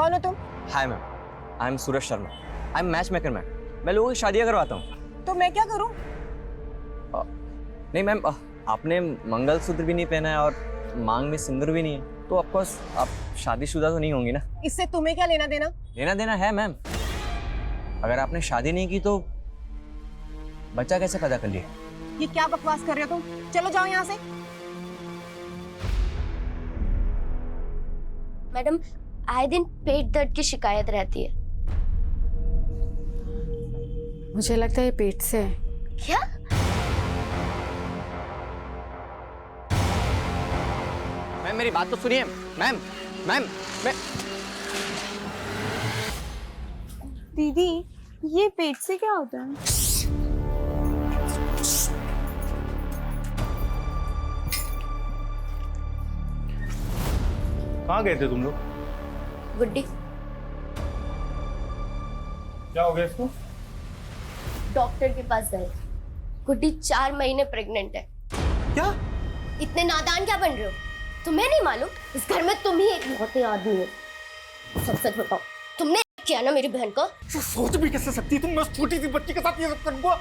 कौन हो तुम? Hi ma'am, I am Suraj Sharma. I am match maker ma'am. मैं लोगों की शादियाँ करवाता हूँ। तो मैं क्या करूं? नहीं मैम, आपने मंगलसूत्र भी नहीं पहना है और मांग में सिंदूर भी नहीं है, तो ऑफकोर्स आप शादीशुदा तो नहीं होंगी ना। इससे तुम्हें क्या लेना देना? लेना देना है मैम। अगर आपने शादी नहीं की तो बच्चा कैसे पैदा कर लिया? ये क्या बकवास कर रहे हो तुम? चलो जाओ यहाँ से। मैडम, आए दिन पेट दर्द की शिकायत रहती है। मुझे लगता है ये पेट से है। क्या? मैम मेरी बात तो सुनिए। मैम मैम मैं दीदी, ये पेट से क्या होता है? कहाँ गए थे तुम लोग? गुड्डी, क्या हो गया इसको? डॉक्टर के पास गए। गुड्डी 4 महीने प्रेग्नेंट है। क्या? इतने नादान क्या बन रहे हो? तुम्हें नहीं मालूम इस घर में तुम ही एक लौते आदमी हो। सब सच बताओ, तुमने किया ना मेरी बहन को? सोच भी कैसे सकती है तुम उस छोटी सी बच्ची के साथ ये सब करना?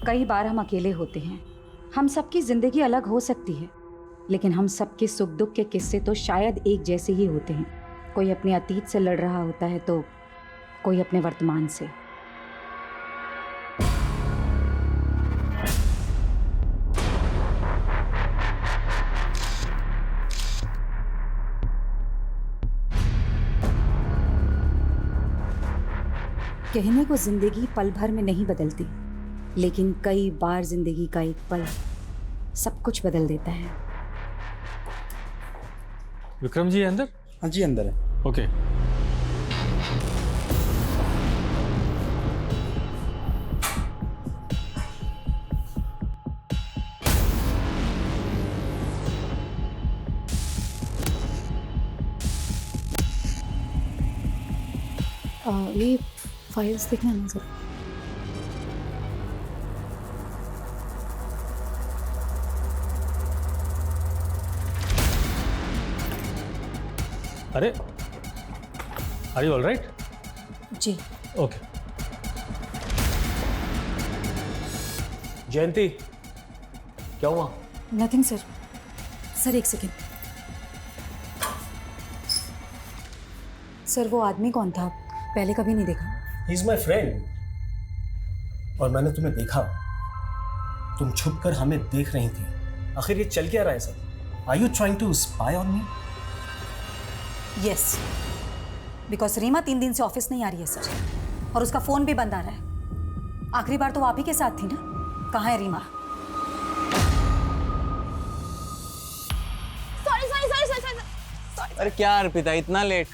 कई बार हम अकेले होते हैं। हम सबकी जिंदगी अलग हो सकती है, लेकिन हम सबके सुख दुख के किस्से तो शायद एक जैसे ही होते हैं। कोई अपने अतीत से लड़ रहा होता है तो कोई अपने वर्तमान से। कहने को जिंदगी पल भर में नहीं बदलती, लेकिन कई बार जिंदगी का एक पल सब कुछ बदल देता है। विक्रम जी अंदर? हाँ जी अंदर है। ओके। ये फाइल्स देखना ना सर। अरे, आर यू ऑल राइट? जी। ओके। जयंती, क्या हुआ? Nothing sir. सर एक सेकेंड। सर वो आदमी कौन था? पहले कभी नहीं देखा। He is my friend. और मैंने तुम्हें देखा, तुम छुप कर हमें देख रही थी। आखिर ये चल क्या रहा है सब? Are you trying to spy on me? Yes, because Reema 3 दिन से ऑफिस नहीं आ रही है सर, और उसका फोन भी बंद आ रहा है। आखिरी बार तो आप ही के साथ थी ना? कहाँ है रीमा? अरे क्या अर्पिता, इतना लेट?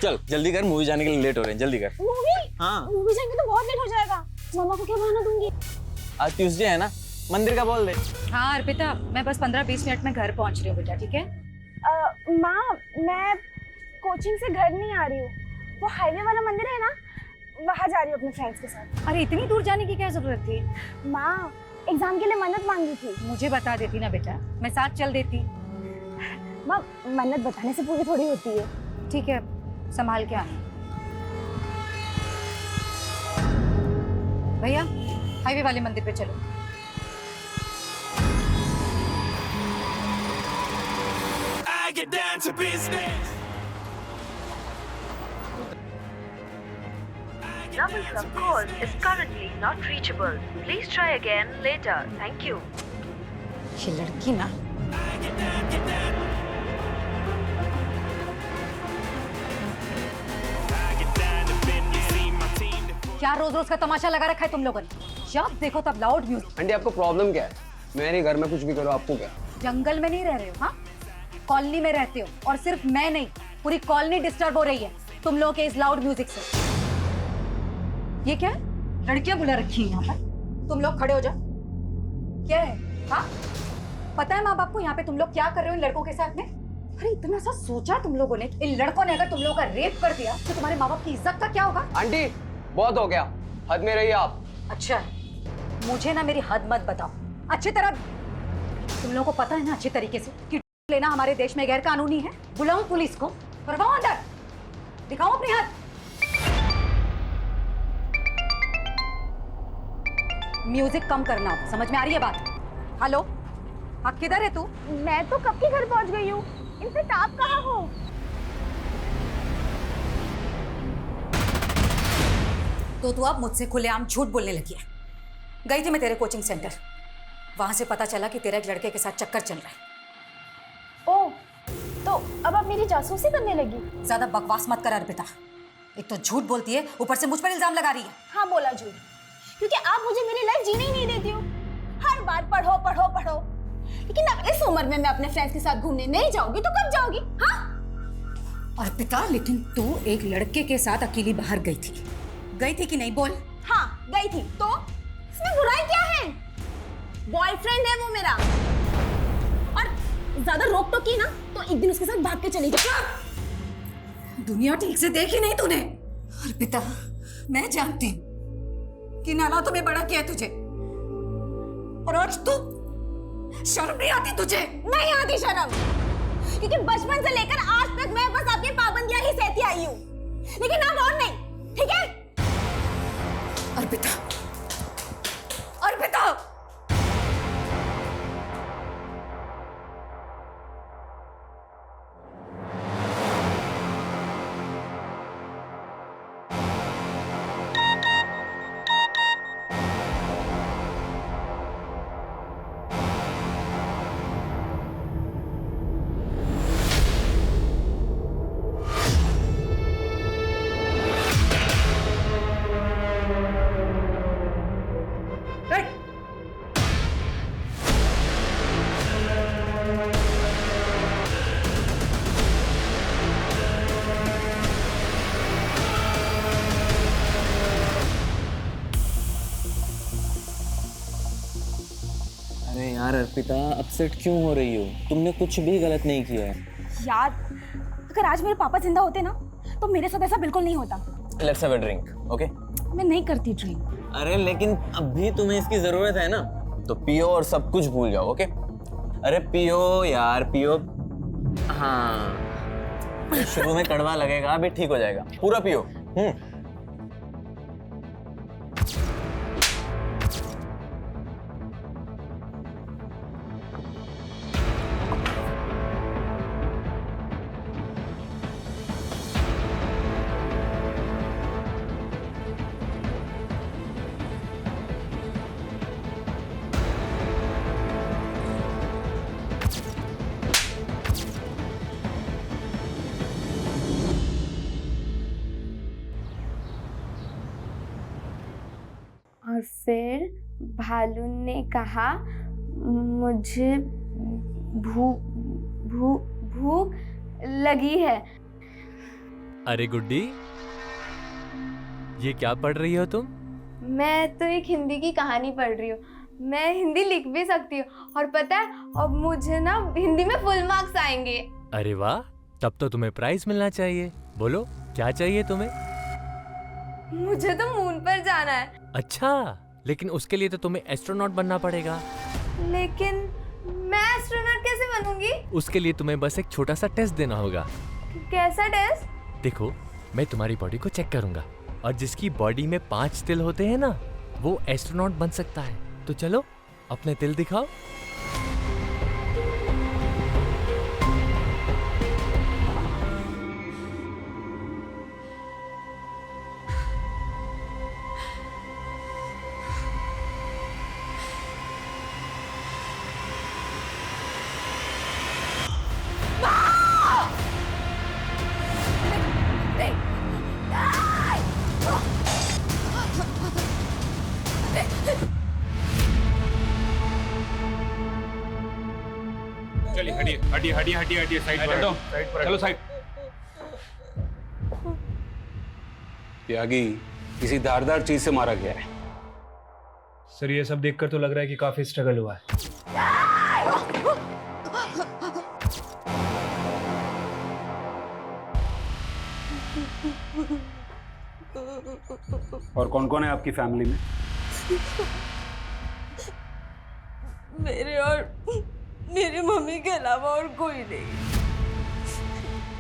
चल जल्दी कर, मूवी जाने के लिए लेट हो रहे हैं, जल्दी कर। मूवी? हाँ, मूवी जाएंगे तो बहुत लेट हो जाएगा। मामा को क्या बहाना दूंगी? आज ट्यूसडे है ना, मंदिर का बोल दे। हाँ अर्पिता, मैं बस 15-20 मिनट में घर पहुंच रही हूँ बेटा, ठीक है? माँ, मैं कोचिंग से घर नहीं आ रही हूँ। वो हाईवे वाला मंदिर है ना, वहाँ जा रही हूँ अपने फ्रेंड्स के साथ। अरे इतनी दूर जाने की क्या जरूरत थी? माँ, एग्जाम के लिए मन्नत मांगी थी। मुझे बता देती ना बेटा, मैं साथ चल देती। माँ, मन्नत बताने से पूरी थोड़ी होती है। ठीक है, संभाल के आना। भैया हाईवे वाले मंदिर पे चलो। Get down to business. Number you have called is currently not reachable. Please try again later. Thank you. ये लड़की ना, क्या रोज रोज का तमाशा लगा रखा है तुम लोगों ने? जब देखो तब लाउड म्यूजिक। आंटी आपको प्रॉब्लम क्या है? मेरे घर में कुछ भी करो, आपको क्या? जंगल में नहीं रह रहे हो, हाँ? कॉलोनी में रहते हो, और सिर्फ मैं नहीं, पूरी कॉलोनी डिस्टर्ब हो रही है तुम लोगों के इस लाउड म्यूजिक से। ये क्या है? लड़कियां बुला रखी हैं यहाँ पर। तुम लोग खड़े हो जाओ। क्या है? हाँ, पता है माँ बाप को यहाँ पे तुम लोग क्या कर रहे हो इन लड़कों के साथ में? अरे इतना सा सोचा तुम लोगों ने? इन लड़कों ने अगर तुम लोगों का रेप कर दिया तो तुम्हारे माँ बाप की इज्जत का क्या होगा? आंटी बहुत हो गया, हद में रहिए आप। अच्छा, मुझे ना मेरी हद मत बताओ। अच्छी तरह तुम लोगों को पता है ना अच्छे तरीके से कि लेना हमारे देश में गैर कानूनी है। बुलाऊं पुलिस को? करवाओ अंदर, दिखाओ अपने हाथ। म्यूजिक कम करना, समझ में आ रही है बात? हेलो, आप किधर है तू? मैं तो कब के घर पहुंच गई हूँ। इनफैक्ट आप कहाँ हो? तो तू अब मुझसे खुलेआम झूठ बोलने लगी है। गई थी मैं तेरे कोचिंग सेंटर, वहां से पता चला कि तेरा एक लड़के के साथ चक्कर चल रहा है। ओह, तो अब आप मेरी जासूसी करने लगी? ज्यादा बकवास मत कर अर्पिता। एक तो झूठ बोलती है, ऊपर से मुझ पर इल्जाम लगा रही है। हाँ, बोला झूठ, क्योंकि आप मुझे मेरी लाइफ जीने ही नहीं देती हो। हर बार पढ़ो पढ़ो पढ़ो, लेकिन अब इस उम्र में मैं अपने फ्रेंड्स के साथ घूमने नहीं जाऊंगी तो कब जाओगी? हाँ अर्पिता, लेकिन तू एक लड़के के साथ अकेली बाहर गई थी कि नहीं? बोल। हाँ, गई थी। तो इसमें बुराई क्या है? बॉयफ्रेंड है वो मेरा, और ज्यादा रोक टोक की ना तो एक दिन उसके साथ भाग के चली जाऊंगी। दुनिया ठीक से देखी नहीं तूने। अर्पिता, मैं जानती हूँ कि नाना तुम्हें बड़ा किया तुझे, और आज तू शर्म नहीं आती तुझे? नहीं आती शर्म, क्योंकि बचपन से लेकर आज तक मैं बस आपकी पाबंदियां ही सहती आई हूँ, लेकिन अब और नहीं, ठीक है? अर्पिता, अर्पिता, अरे यार अर्पिता, अपसेट क्यों हो रही हो? तुमने कुछ भी गलत नहीं किया है। यार, अगर आज मेरे पापा जिंदा होते ना तो मेरे साथ ऐसा बिल्कुल नहीं होता। Let's have a drink, okay? मैं नहीं करती ड्रिंक। अरे लेकिन अभी तुम्हें इसकी जरूरत है ना, तो पियो और सब कुछ भूल जाओ, ओके? अरे पियो यार, पियो। हाँ, शुरू में कड़वा लगेगा, अभी ठीक हो जाएगा। पूरा पियो। और फिर भालू ने कहा, मुझे भूख लगी है। अरे गुड्डी, ये क्या पढ़ रही हो तुम? मैं तो एक हिंदी की कहानी पढ़ रही हूँ। मैं हिंदी लिख भी सकती हूँ, और पता है अब मुझे ना हिंदी में फुल मार्क्स आएंगे। अरे वाह, तब तो तुम्हें प्राइज मिलना चाहिए। बोलो क्या चाहिए तुम्हें? मुझे तो मून पर जाना है। अच्छा, लेकिन उसके लिए तो तुम्हें एस्ट्रोनॉट बनना पड़ेगा। लेकिन मैं एस्ट्रोनॉट कैसे बनूंगी? उसके लिए तुम्हें बस एक छोटा सा टेस्ट देना होगा। कैसा टेस्ट? देखो, मैं तुम्हारी बॉडी को चेक करूंगा, और जिसकी बॉडी में 5 तिल होते हैं ना, वो एस्ट्रोनॉट बन सकता है। तो चलो अपने तिल दिखाओ। चलिए हटिए साइड पर। चलो साइड। त्यागी किसी धारदार चीज से मारा गया है। सर, ये सब देखकर तो लग रहा है कि काफी स्ट्रगल हुआ है। और कौन कौन है आपकी फैमिली में? मेरे और मेरी मम्मी के अलावा और कोई नहीं।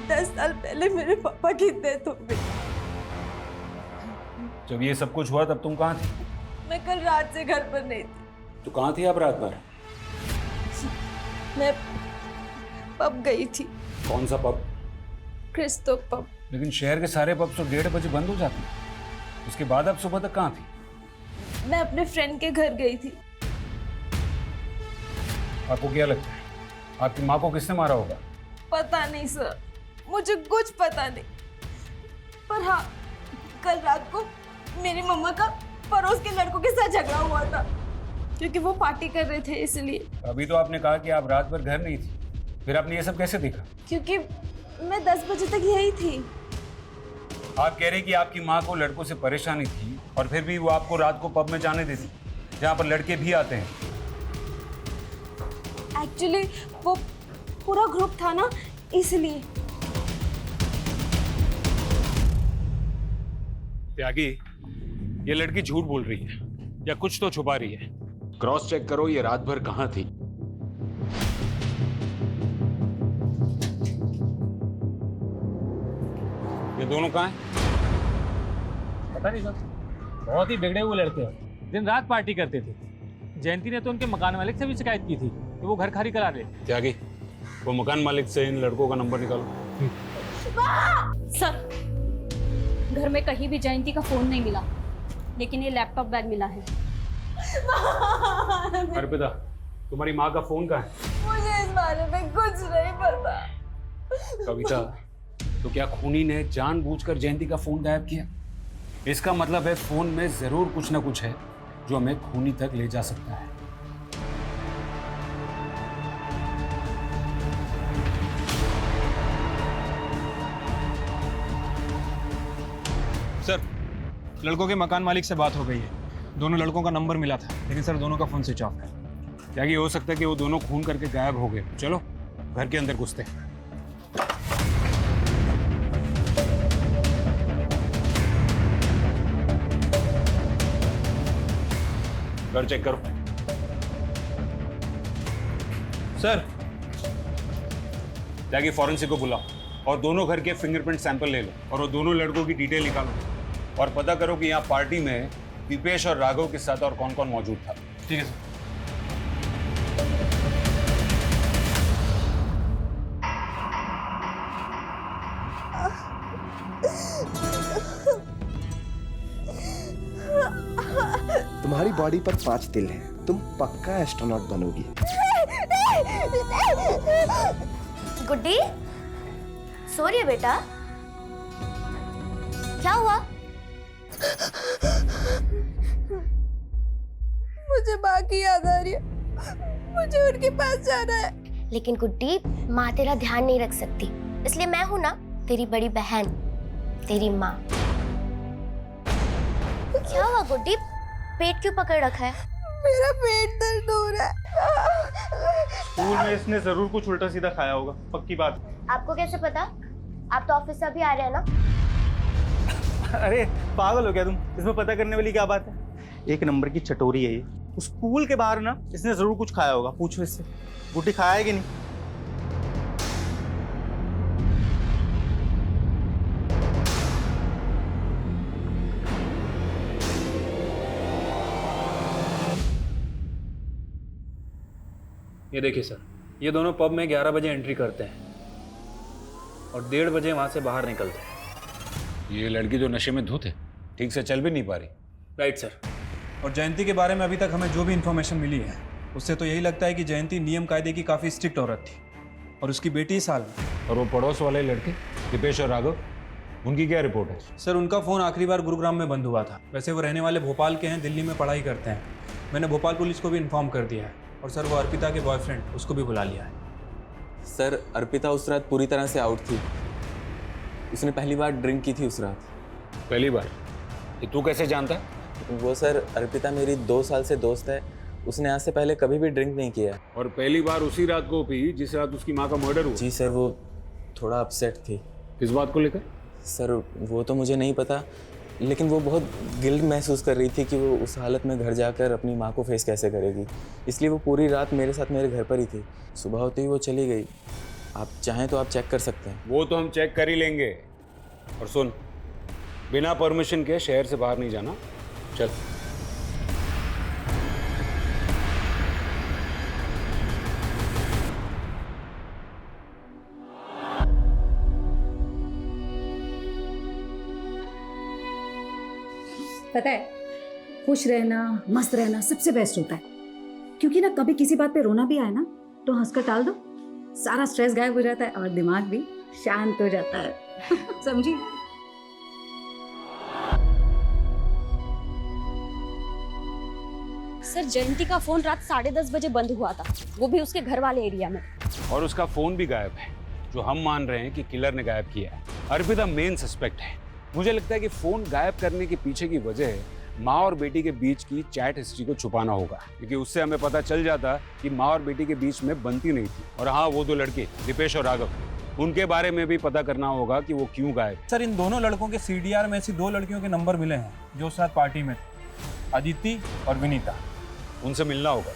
10 साल पहले मेरे पापा की डेथ हो गई। जब ये सब कुछ हुआ तब तुम कहाँ थी? मैं कल रात से घर पर नहीं थी। तो कहाँ थी आप रात भर? मैं पब गई थी। कौन सा पब? Christo pub. लेकिन शहर के सारे पब तो 1:30 बजे बंद हो जाते हैं। उसके बाद आप सुबह तक कहाँ थी? मैं अपने फ्रेंड के घर गई थी। आपको क्या लगता है आपकी माँ को किसने मारा होगा? पता नहीं सर, मुझे कुछ पता नहीं। पर हाँ, कल रात को मेरी मम्मा का पड़ोस के लड़कों के साथ झगड़ा हुआ था, क्योंकि वो पार्टी कर रहे थे इसलिए। अभी तो आपने कहा कि आप रात भर घर नहीं थी, फिर आपने ये सब कैसे देखा? क्योंकि मैं 10 बजे तक यही थी। आप कह रहे कि आपकी माँ को लड़कों से परेशानी थी और फिर भी वो आपको रात को पब में जाने देती, जहाँ पर लड़के भी आते हैं। एक्चुअली वो पूरा ग्रुप था ना, इसलिए। त्यागी, ये लड़की झूठ बोल रही है या कुछ तो छुपा रही है। क्रॉस चेक करो ये रात भर कहाँ थी। ये दोनों कहाँ हैं? पता नहीं सर, बहुत ही बिगड़े हुए लड़के हैं, दिन रात पार्टी करते थे। जयंती ने तो उनके मकान मालिक से भी शिकायत की थी कि वो घर खाली करा दे। त्यागी, वो मकान मालिक से इन लड़कों का नंबर निकालो। सर, घर में कहीं भी जयंती का फोन नहीं मिला, लेकिन ये लैपटॉप बैग मिला है। अर्पिता, तुम्हारी माँ का फोन कहाँ है? मुझे इस बारे में कुछ नहीं पता। कविता, तो क्या खूनी ने जानबूझकर जयंती का फोन गायब किया? इसका मतलब है फोन में जरूर कुछ ना कुछ है जो हमें खूनी तक ले जा सकता है। सर, लड़कों के मकान मालिक से बात हो गई है। दोनों लड़कों का नंबर मिला था, लेकिन सर दोनों का फोन स्विच ऑफ है। क्या ये हो सकता है कि वो दोनों खून करके गायब हो गए? चलो घर के अंदर घुसते हैं। घर चेक करो। सर, त्यागी, फॉरेंसिक को बुलाओ और दोनों घर के फिंगरप्रिंट सैंपल ले लो और वो दोनों लड़कों की डिटेल निकालो और पता करो कि यहाँ पार्टी में दीपेश और राघव के साथ और कौन कौन मौजूद था। ठीक है सर। तुम्हारी बॉडी पर 5 तिल हैं। तुम पक्का एस्ट्रोनॉट बनोगी। गुड्डी, सो रही है बेटा? क्या हुआ? मुझे माँ की याद आ रही है, मुझे उनके पास जाना है। लेकिन गुड्डी, माँ तेरा ध्यान नहीं रख सकती, इसलिए मैं हूं ना, तेरी बड़ी बहन, तेरी माँ। क्या हुआ गुड्डी? पेट क्यों पकड़ रखा है? मेरा पेट दर्द हो रहा है। स्कूल में इसने जरूर कुछ उल्टा सीधा खाया होगा, पक्की बात। आपको कैसे पता? आप तो ऑफिस से अभी आ रहे हैं ना? अरे पागल हो क्या तुम? इसमें पता करने वाली क्या बात है? एक नंबर की चटोरी है ये। स्कूल के बाहर ना इसने जरूर कुछ खाया होगा, पूछो इससे। गुड्डी खाया है कि नहीं? ये देखिए सर, ये दोनों पब में 11 बजे एंट्री करते हैं और 1:30 बजे वहाँ से बाहर निकलते हैं। ये लड़की जो नशे में धुत है, ठीक से चल भी नहीं पा रही। Right sir. और जयंती के बारे में अभी तक हमें जो भी इन्फॉर्मेशन मिली है, उससे तो यही लगता है कि जयंती नियम कायदे की काफ़ी स्ट्रिक्ट औरत थी और उसकी बेटी साल में। और वो पड़ोस वाले लड़के दीपेश और राघव, उनकी क्या रिपोर्ट है? सर, उनका फ़ोन आखिरी बार गुरुग्राम में बंद हुआ था। वैसे वो रहने वाले भोपाल के हैं, दिल्ली में पढ़ाई करते हैं। मैंने भोपाल पुलिस को भी इन्फॉर्म कर दिया है। और सर, वो अर्पिता के बॉयफ्रेंड, उसको भी बुला लिया है। सर, अर्पिता उस रात पूरी तरह से आउट थी। उसने पहली बार ड्रिंक की थी उस रात। पहली बार? ये तू कैसे जानता है? वो सर, अर्पिता मेरी 2 साल से दोस्त है। उसने आज से पहले कभी भी ड्रिंक नहीं किया। और पहली बार उसी रात को पी जिस रात उसकी माँ का मर्डर हुआ? जी सर, वो थोड़ा अपसेट थी। किस बात को लेकर? सर, वो तो मुझे नहीं पता, लेकिन वो बहुत गिल्ट महसूस कर रही थी कि वो उस हालत में घर जाकर अपनी माँ को फेस कैसे करेगी, इसलिए वो पूरी रात मेरे साथ मेरे घर पर ही थी। सुबह होते ही वो चली गई। आप चाहें तो आप चेक कर सकते हैं। वो तो हम चेक कर ही लेंगे। और सुन, बिना परमिशन के शहर से बाहर नहीं जाना। चल। पता है, खुश रहना, मस्त रहना सबसे बेस्ट होता है, क्योंकि ना कभी किसी बात पे रोना भी आए ना तो हंसकर टाल दो, सारा स्ट्रेस गायब हो जाता है और दिमाग भी शांत हो जाता है। समझी? सर, जयंती का फोन रात 10:30 बजे बंद हुआ था, वो भी उसके घर वाले एरिया में। और उसका फोन भी गायब है, जो हम मान रहे हैं कि किलर ने गायब किया है। अर्पिता मेन सस्पेक्ट है। मुझे लगता है कि फोन गायब करने के पीछे की वजह माँ और बेटी के बीच की चैट हिस्ट्री को छुपाना होगा, क्योंकि उससे हमें पता चल जाता कि माँ और बेटी के बीच में बनती नहीं थी। और हाँ, वो 2 लड़के दीपेश और राघव, उनके बारे में भी पता करना होगा कि वो क्यों गायब। सर, इन दोनों लड़कों के CDR में ऐसी 2 लड़कियों के नंबर मिले हैं जो साथ पार्टी में थे, अदिति और विनीता। उनसे मिलना होगा,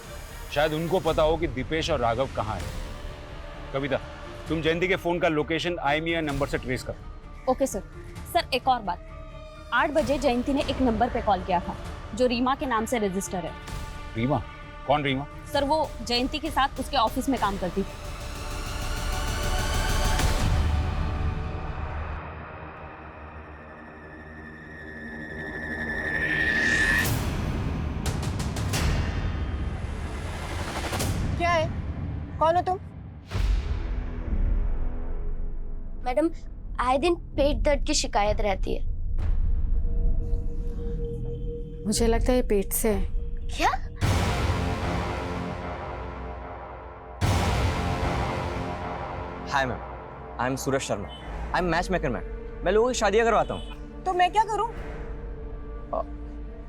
शायद उनको पता हो कि दीपेश और राघव कहाँ है। कविता, तुम जयंती के फोन का लोकेशन IMEI नंबर से ट्रेस करो। Okay sir. सर, एक और बात, 8 बजे जयंती ने एक नंबर पे कॉल किया था जो रीमा के नाम से रजिस्टर है। रीमा? कौन रीमा? सर, वो जयंती के साथ उसके ऑफिस में काम करती थी। क्या है? कौन हो तुम? मैडम, आए दिन पेट दर्द की शिकायत रहती है। मुझे लगता है ये पेट से है। क्या? Hi ma'am, I am Suraj Sharma. I am match maker ma'am. मैं लोगों की शादियाँ करवाता हूँ। तो मैं क्या करूं?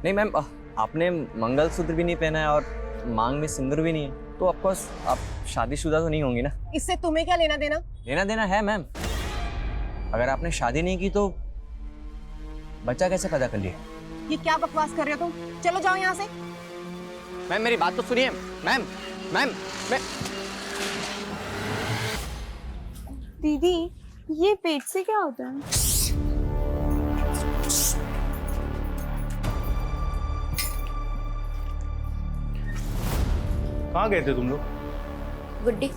नहीं मैम, आपने मंगलसूत्र भी नहीं पहना है और मांग में सिंदूर भी नहीं है, तो ऑफकोर्स आप शादीशुदा तो नहीं होंगी ना। इससे तुम्हें क्या लेना देना? लेना देना है मैम। अगर आपने शादी नहीं की तो बच्चा कैसे पैदा कर लिया? ये क्या बकवास कर रहे हो तुम? चलो जाओ यहाँ से। मैम, मेरी बात तो सुनिए। मैम मैम मैं दीदी, ये पेट से क्या होता है? कहाँ गए थे तुम लोग? गुड्डी,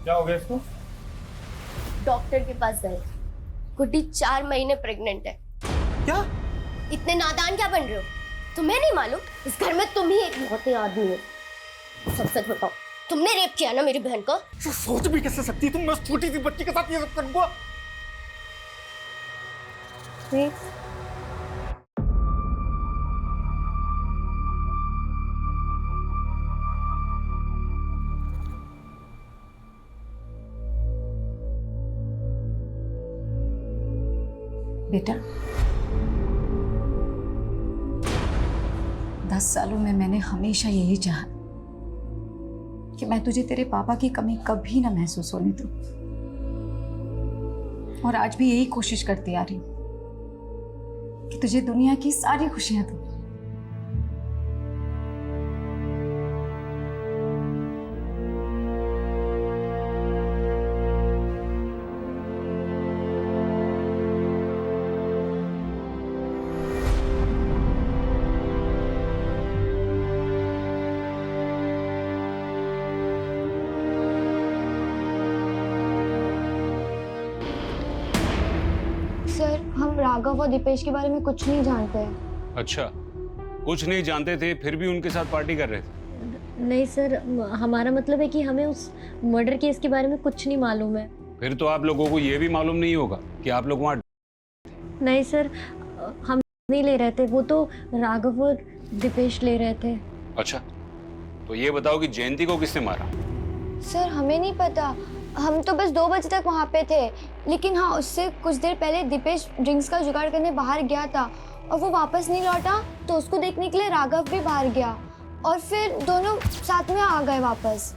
क्या हो गया इसको? डॉक्टर के पास गए। गुड्डी 4 महीने प्रेग्नेंट है। क्या? इतने नादान क्या बन रहे हो? तुम्हें नहीं मालूम इस घर में तुम ही एक भौते आदमी हो। सब सच बताओ, तुमने रेप किया ना मेरी बहन को? सोच भी कैसे सकती है तुम उस छोटी सी बच्ची के साथ ये सब करने को? बेटा, 10 सालों में मैंने हमेशा यही चाहा कि मैं तुझे तेरे पापा की कमी कभी ना महसूस होने दूं, और आज भी यही कोशिश करती आ रही हूं कि तुझे दुनिया की सारी खुशियां दूं। सर, हम राघव और दीपेश के बारे में कुछ नहीं जानते हैं। अच्छा, कुछ नहीं जानते थे, फिर भी उनके साथ पार्टी कर रहे थे? नहीं सर, हमारा मतलब है कि हमें उस मर्डर केस के बारे में कुछ नहीं मालूम है। फिर तो आप लोगों को ये भी मालूम नहीं होगा कि आप लोग वहाँ। नहीं सर, हम नहीं ले रहे थे, वो तो राघव और दीपेश ले रहे थे। अच्छा, तो ये बताओ कि जयंती को किसने मारा? सर, हमें नहीं पता, हम तो बस 2 बजे तक वहाँ पे थे। लेकिन हाँ, उससे कुछ देर पहले दीपेश ड्रिंक्स का जुगाड़ करने बाहर गया था और वो वापस नहीं लौटा, तो उसको देखने के लिए राघव भी बाहर गया और फिर दोनों साथ में आ गए वापस।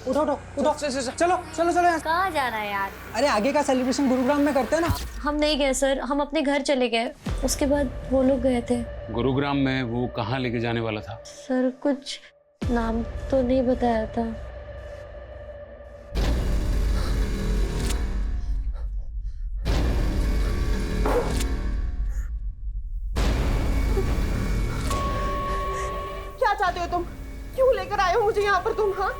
उठो उठो उठो चलो चलो चलो यहाँ। कहाँ जाना है यार? अरे आगे का सेलिब्रेशन गुरुग्राम में करते हैं ना। हम नहीं गए सर, हम अपने घर चले गए। उसके बाद वो लोग गए थे। गुरुग्राम में वो कहाँ लेके जाने वाला था? सर कुछ नाम तो नहीं बताया था। क्या चाहते हो तुम? क्यों लेकर आए हो मुझे यहाँ पर तुम? हाँ,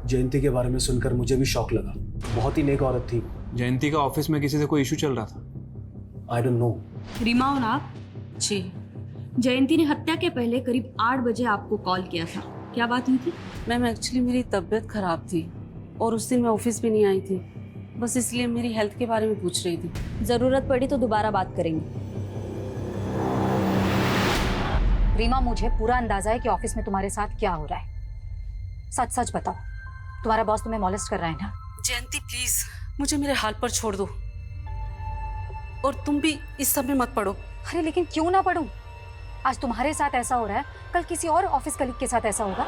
जयंती के बारे में सुनकर मुझे भी शौक लगा। बहुत ही नेक औरत थी। जयंती का ऑफिस में किसी से कोई इशू चल रहा था। I don't know. रीमा और आप? जी। जयंती ने हत्या के पहले करीब 8 बजे आपको कॉल किया था। क्या बात हुई थी? मैम एक्चुअली मेरी तबीयत खराब थी और उस दिन मैं ऑफिस भी नहीं आई थी, बस इसलिए मेरी हेल्थ के बारे में पूछ रही थी। जरूरत पड़ी तो दोबारा बात करेंगे। रीमा, मुझे पूरा अंदाजा है कि ऑफिस में तुम्हारे साथ क्या हो रहा है। सच सच बताओ, तुम्हारा बॉस तुम्हें मॉलेस्ट कर रहा है ना? जयंती प्लीज मुझे मेरे हाल पर छोड़ दो और तुम भी इस सब में मत पड़ो। अरे लेकिन क्यों ना पढ़ूं? आज तुम्हारे साथ ऐसा हो रहा है, कल किसी और ऑफिस कलीग के साथ ऐसा होगा।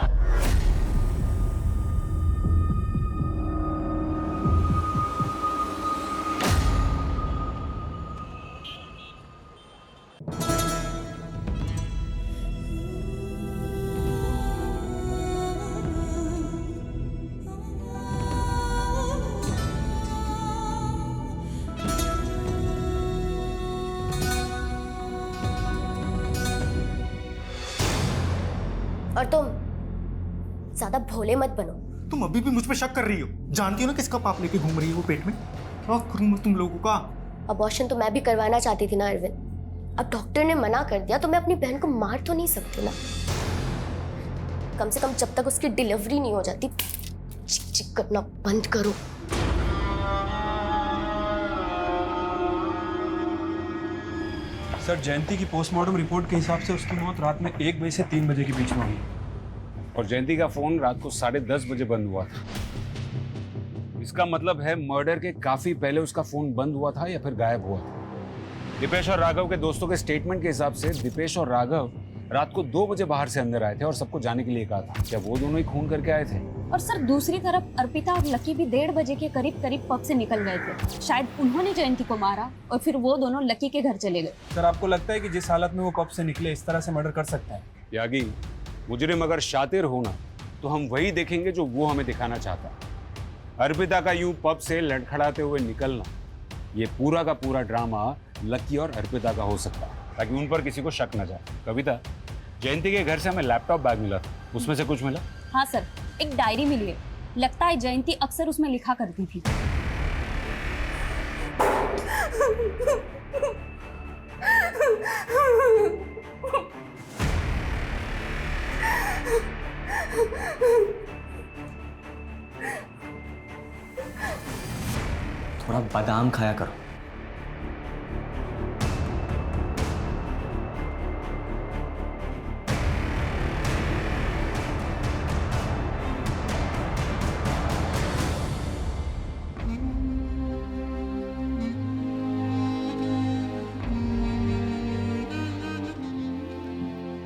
और तुम ज्यादा भोले मत बनो। तुम अभी भी मुझ पे शक कर रही हो? जानती हो ना किसका पाप लेके घूम रही है वो पेट में? क्या करूं मैं तुम लोगों का? अबॉर्शन तो मैं भी करवाना चाहती थी ना अरविंद। अब डॉक्टर ने मना कर दिया तो मैं अपनी बहन को मार तो नहीं सकती ना। कम से कम जब तक उसकी डिलीवरी नहीं हो जाती चिक चिक करना बंद करो। सर, जयंती की पोस्टमार्टम रिपोर्ट के हिसाब से उसकी मौत रात में 1 बजे से 3 बजे के बीच में हुई और जयंती का फोन रात को 10:30 बजे बंद हुआ था। इसका मतलब है मर्डर के काफी पहले उसका फोन बंद हुआ था या फिर गायब हुआ था। दीपेश और राघव के दोस्तों के स्टेटमेंट के हिसाब से दीपेश और राघव रात को 2 बजे बाहर से अंदर आए थे और सबको जाने के लिए कहा था। क्या वो दोनों ही खून करके आए थे? और सर दूसरी तरफ अर्पिता और लकी भी 1:30 बजे के करीब पब से निकल गए थे। शायद उन्होंने जयंती को मारा और फिर वो दोनों लकी के घर चले गए। सर, आपको लगता है कि जिस हालत में वो पब से निकले इस तरह से मर्डर कर सकते हैं? यागी, मुजरिम अगर शातिर होना तो हम वही देखेंगे जो वो हमें दिखाना चाहता है। अर्पिता का यूं पब से लड़खड़ाते हुए निकलना, ये पूरा का पूरा ड्रामा लकी और अर्पिता का हो सकता है ताकि उन पर किसी को शक न जाए। कविता, जयंती के घर से हमें लैपटॉप बैग मिला था, उसमें से कुछ मिला? हाँ सर, एक डायरी मिली है। लगता है जयंती अक्सर उसमें लिखा करती थी। थोड़ा बादाम खाया करो।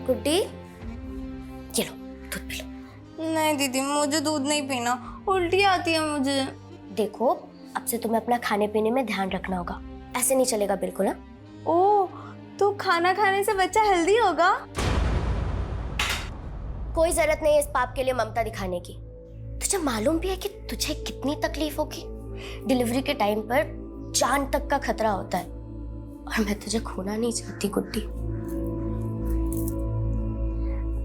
गुड्डी, ये लो दूध पी लो। नहीं दीदी, मुझे दूध नहीं पीना, उल्टी आती है मुझे। देखो, अब से तुम्हें अपना खाने पीने में ध्यान रखना होगा, ऐसे नहीं चलेगा बिल्कुल। ना ओह, तो खाना खाने से बच्चा हेल्दी होगा? कोई जरूरत नहीं है इस पाप के लिए ममता दिखाने की। तुझे मालूम भी है कि तुझे कितनी तकलीफ होगी? डिलीवरी के टाइम पर जान तक का खतरा होता है और मैं तुझे खोना नहीं चाहती गुड्डी।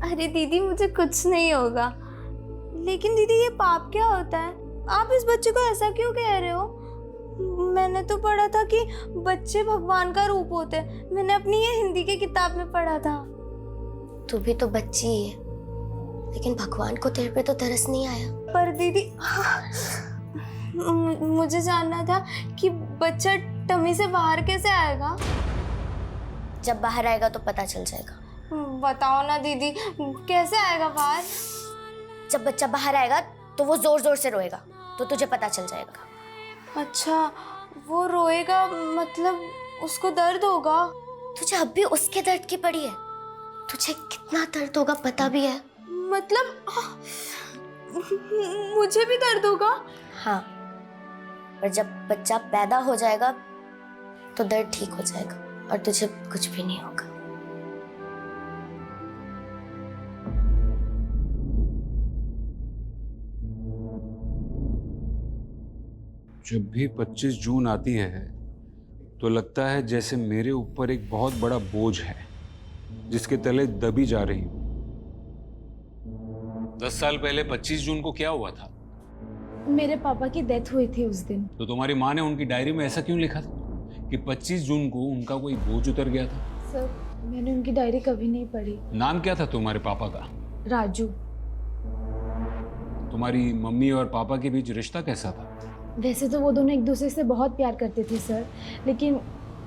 अरे दीदी, मुझे कुछ नहीं होगा। लेकिन दीदी, ये पाप क्या होता है? आप इस बच्चे को ऐसा क्यों कह रहे हो? मैंने तो पढ़ा था कि बच्चे भगवान का रूप होते हैं। मैंने अपनी ये हिंदी की किताब में पढ़ा था। तू भी तो बच्ची ही है, लेकिन भगवान को तेरे पे तो तरस नहीं आया। पर दीदी, मुझे जानना था कि बच्चा टमी से बाहर कैसे आएगा। जब बाहर आएगा तो पता चल जाएगा। बताओ ना दीदी, कैसे आएगा बाहर। जब बच्चा बाहर आएगा तो वो जोर जोर से रोएगा, तो तुझे पता चल जाएगा। अच्छा, वो रोएगा मतलब उसको दर्द होगा। तुझे अब भी उसके दर्द की पड़ी है। तुझे कितना दर्द होगा पता भी है। मतलब मुझे भी दर्द होगा। हाँ, पर जब बच्चा पैदा हो जाएगा तो दर्द ठीक हो जाएगा और तुझे कुछ भी नहीं होगा। जब भी 25 जून आती है तो लगता है जैसे मेरे ऊपर एक बहुत बड़ा बोझ है जिसके तले दबी जा रही हूं। 10 साल पहले 25 जून को क्या हुआ था? मेरे पापा की डेथ हुई थी उस दिन। तो तुम्हारी माँ ने उनकी डायरी में ऐसा क्यों लिखा था कि 25 जून को उनका कोई बोझ उतर गया था? सर, मैंने उनकी डायरी कभी नहीं पढ़ी। नाम क्या था तुम्हारे पापा का? राजू। तुम्हारी मम्मी और पापा के बीच रिश्ता कैसा था? वैसे तो वो दोनों एक दूसरे से बहुत प्यार करते थे सर, लेकिन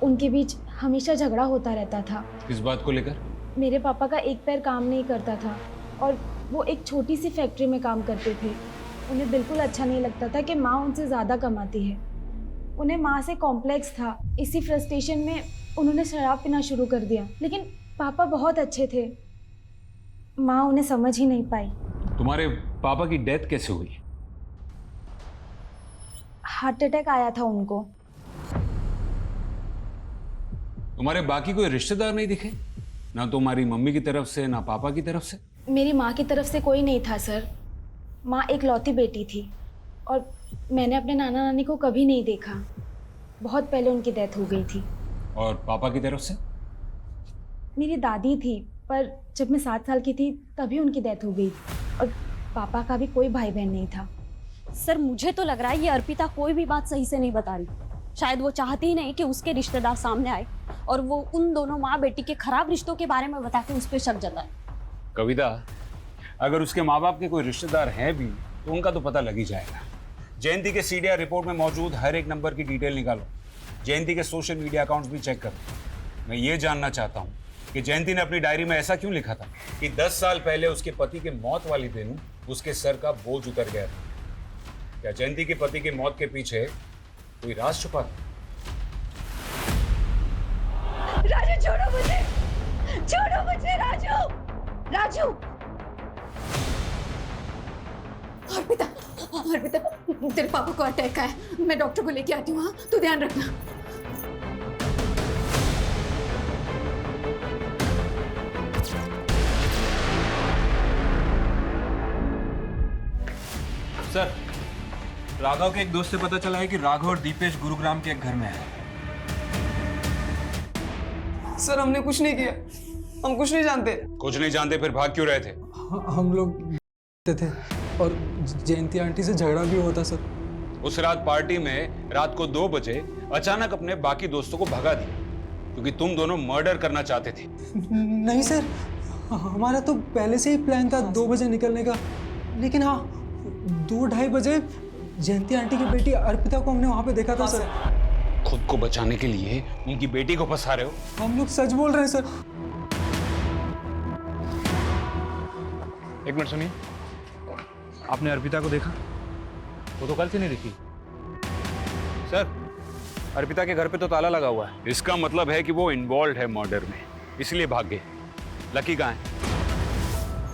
उनके बीच हमेशा झगड़ा होता रहता था। किस बात को लेकर? मेरे पापा का एक पैर काम नहीं करता था और वो एक छोटी सी फैक्ट्री में काम करते थे। उन्हें बिल्कुल अच्छा नहीं लगता था कि माँ उनसे ज़्यादा कमाती है। उन्हें माँ से कॉम्प्लेक्स था। इसी फ्रस्ट्रेशन में उन्होंने शराब पीना शुरू कर दिया। लेकिन पापा बहुत अच्छे थे, माँ उन्हें समझ ही नहीं पाई। तुम्हारे पापा की डेथ कैसे हुई? हार्ट अटैक आया था उनको। तुम्हारे बाकी कोई रिश्तेदार नहीं दिखे? ना तुम्हारी मम्मी की तरफ से ना पापा की तरफ से? मेरी माँ की तरफ से कोई नहीं था सर। माँ एक लौती बेटी थी और मैंने अपने नाना नानी को कभी नहीं देखा। बहुत पहले उनकी डेथ हो गई थी। और पापा की तरफ से? मेरी दादी थी, पर जब मैं 7 साल की थी तभी उनकी डेथ हो गई। और पापा का भी कोई भाई बहन नहीं था। सर, मुझे तो लग रहा है ये अर्पिता कोई भी बात सही से नहीं बता रही। शायद वो चाहती ही नहीं कि उसके रिश्तेदार सामने आए और वो उन दोनों माँ बेटी के खराब रिश्तों के बारे में बता के उस पर शक जताए। कविता, अगर उसके माँ बाप के कोई रिश्तेदार हैं भी तो उनका तो पता लग ही जाएगा। जयंती के सीडीआर रिपोर्ट में मौजूद हर एक नंबर की डिटेल निकालो। जयंती के सोशल मीडिया अकाउंट्स भी चेक करो। मैं ये जानना चाहता हूँ कि जयंती ने अपनी डायरी में ऐसा क्यों लिखा था कि 10 साल पहले उसके पति के मौत वाली दिन उसके सर का बोझ उतर गया था। क्या जयंती के पति की मौत के पीछे कोई राज छुपा था? राजू छोड़ो मुझे, छोड़ो मुझे राजू, राजू। अर्पिता, अर्पिता, तेरे पापा को अटैक आया। मैं डॉक्टर को लेके आती हूँ। हाँ, तू ध्यान रखना। सर, राघव के एक दोस्त से पता चला है कि राघव और दीपेश गुरुग्राम के एक घर में है। सर, हमने कुछ नहीं किया, हम कुछ नहीं जानते। कुछ नहीं जानते फिर भाग क्यों रहे थे? हम लोग थे और जयंती आंटी से झगड़ा भी हुआ था सर। उस रात पार्टी में रात को 2 बजे अचानक अपने बाकी दोस्तों को भगा दिया क्योंकि तुम दोनों मर्डर करना चाहते थे। नहीं सर, हमारा तो पहले से ही प्लान था 2 बजे निकलने का। लेकिन हाँ, 2-2:30 बजे जयंती आंटी की बेटी अर्पिता को हमने वहां पे देखा था सर। खुद को बचाने के लिए उनकी बेटी को फंसा रहे हो? हम लोग सच बोल रहे हैं सर। एक मिनट सुनिए, आपने अर्पिता को देखा? वो तो कल से नहीं दिखी। सर, अर्पिता के घर पे तो ताला लगा हुआ है। इसका मतलब है कि वो इन्वॉल्व है मर्डर में, इसलिए भाग गए। लकी कहाँ है?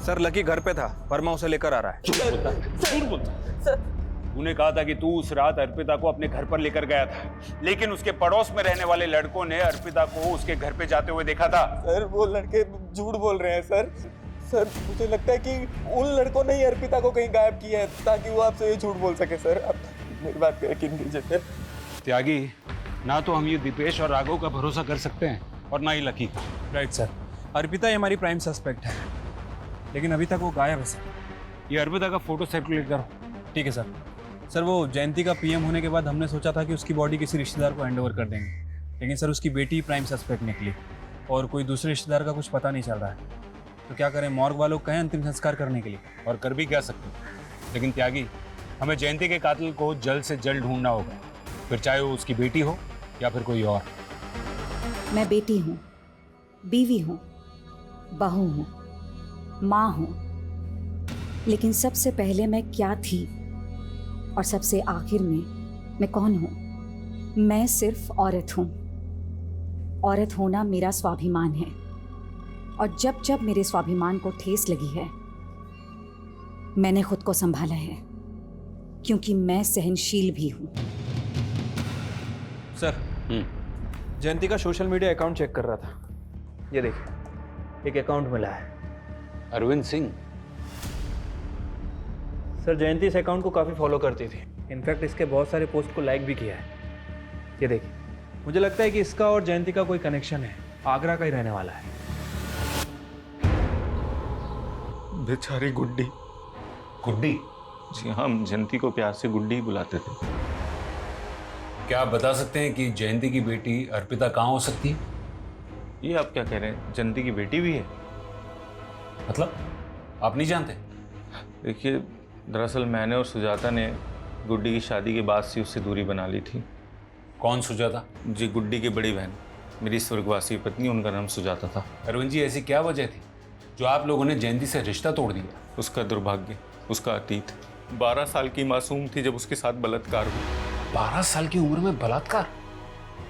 सर, लकी घर पे था, वर्मा उसे लेकर आ रहा है। झूठ बोलता। तूने कहा था कि तू उस रात अर्पिता को अपने घर पर लेकर गया था, लेकिन उसके पड़ोस में रहने वाले लड़कों ने अर्पिता को उसके घर पे जाते हुए देखा था। सर, वो लड़के झूठ बोल रहे हैं सर। सर, मुझे लगता है कि उन लड़कों ने ही अर्पिता को कहीं गायब किया है ताकि वो आपसे ये झूठ बोल सके। सर, आप मेरी बात पे यकीन कीजिए सर। त्यागी, ना तो हम ये दीपेश और राघव का भरोसा कर सकते हैं और ना ही लकी का। राइट सर, अर्पिता ही हमारी प्राइम सस्पेक्ट है, लेकिन अभी तक वो गायब है सर। ये अर्पिता का फोटो सर्कुलेट करो। ठीक है सर। सर, वो जयंती का पीएम होने के बाद हमने सोचा था कि उसकी बॉडी किसी रिश्तेदार को हैंड ओवर कर देंगे, लेकिन सर उसकी बेटी प्राइम सस्पेक्ट निकली और कोई दूसरे रिश्तेदार का कुछ पता नहीं चल रहा है। तो क्या करें, मॉर्ग वालों कहें अंतिम संस्कार करने के लिए। और कर भी क्या सकते, लेकिन त्यागी हमें जयंती के कातिल को जल्द से जल्द ढूंढना होगा, फिर चाहे वो उसकी बेटी हो या फिर कोई और। मैं बेटी हूँ, बीवी हूँ, बहू हूँ, माँ हूँ, लेकिन सबसे पहले मैं क्या थी और सबसे आखिर में मैं कौन हूँ? मैं सिर्फ औरत हूँ। औरत होना मेरा स्वाभिमान है, और जब जब मेरे स्वाभिमान को ठेस लगी है मैंने खुद को संभाला है, क्योंकि मैं सहनशील भी हूँ। सर, जयंती का सोशल मीडिया अकाउंट चेक कर रहा था। ये देखिए, एक अकाउंट मिला है। अरविंद सिंह। सर, जयंती इस अकाउंट को काफ़ी फॉलो करती थी। इनफैक्ट इसके बहुत सारे पोस्ट को लाइक भी किया है। ये देखिए, मुझे लगता है कि इसका और जयंती का कोई कनेक्शन है। आगरा का ही रहने वाला है। बेचारी गुड्डी। गुड्डी? जी हाँ, हम जयंती को प्यार से गुड्डी ही बुलाते थे। क्या आप बता सकते हैं कि जयंती की बेटी अर्पिता कहाँ हो सकती है? ये आप क्या कह रहे हैं? जयंती की बेटी भी है? मतलब आप नहीं जानते? देखिए, दरअसल मैंने और सुजाता ने गुड्डी की शादी के बाद से उससे दूरी बना ली थी। कौन सुजाता? जी, गुड्डी की बड़ी बहन, मेरी स्वर्गवासी पत्नी, उनका नाम सुजाता था। अरविंद जी, ऐसी क्या वजह थी जो आप लोगों ने जयंती से रिश्ता तोड़ दिया? उसका दुर्भाग्य, उसका अतीत। 12 साल की मासूम थी जब उसके साथ बलात्कार हुआ। 12 साल की उम्र में बलात्कार?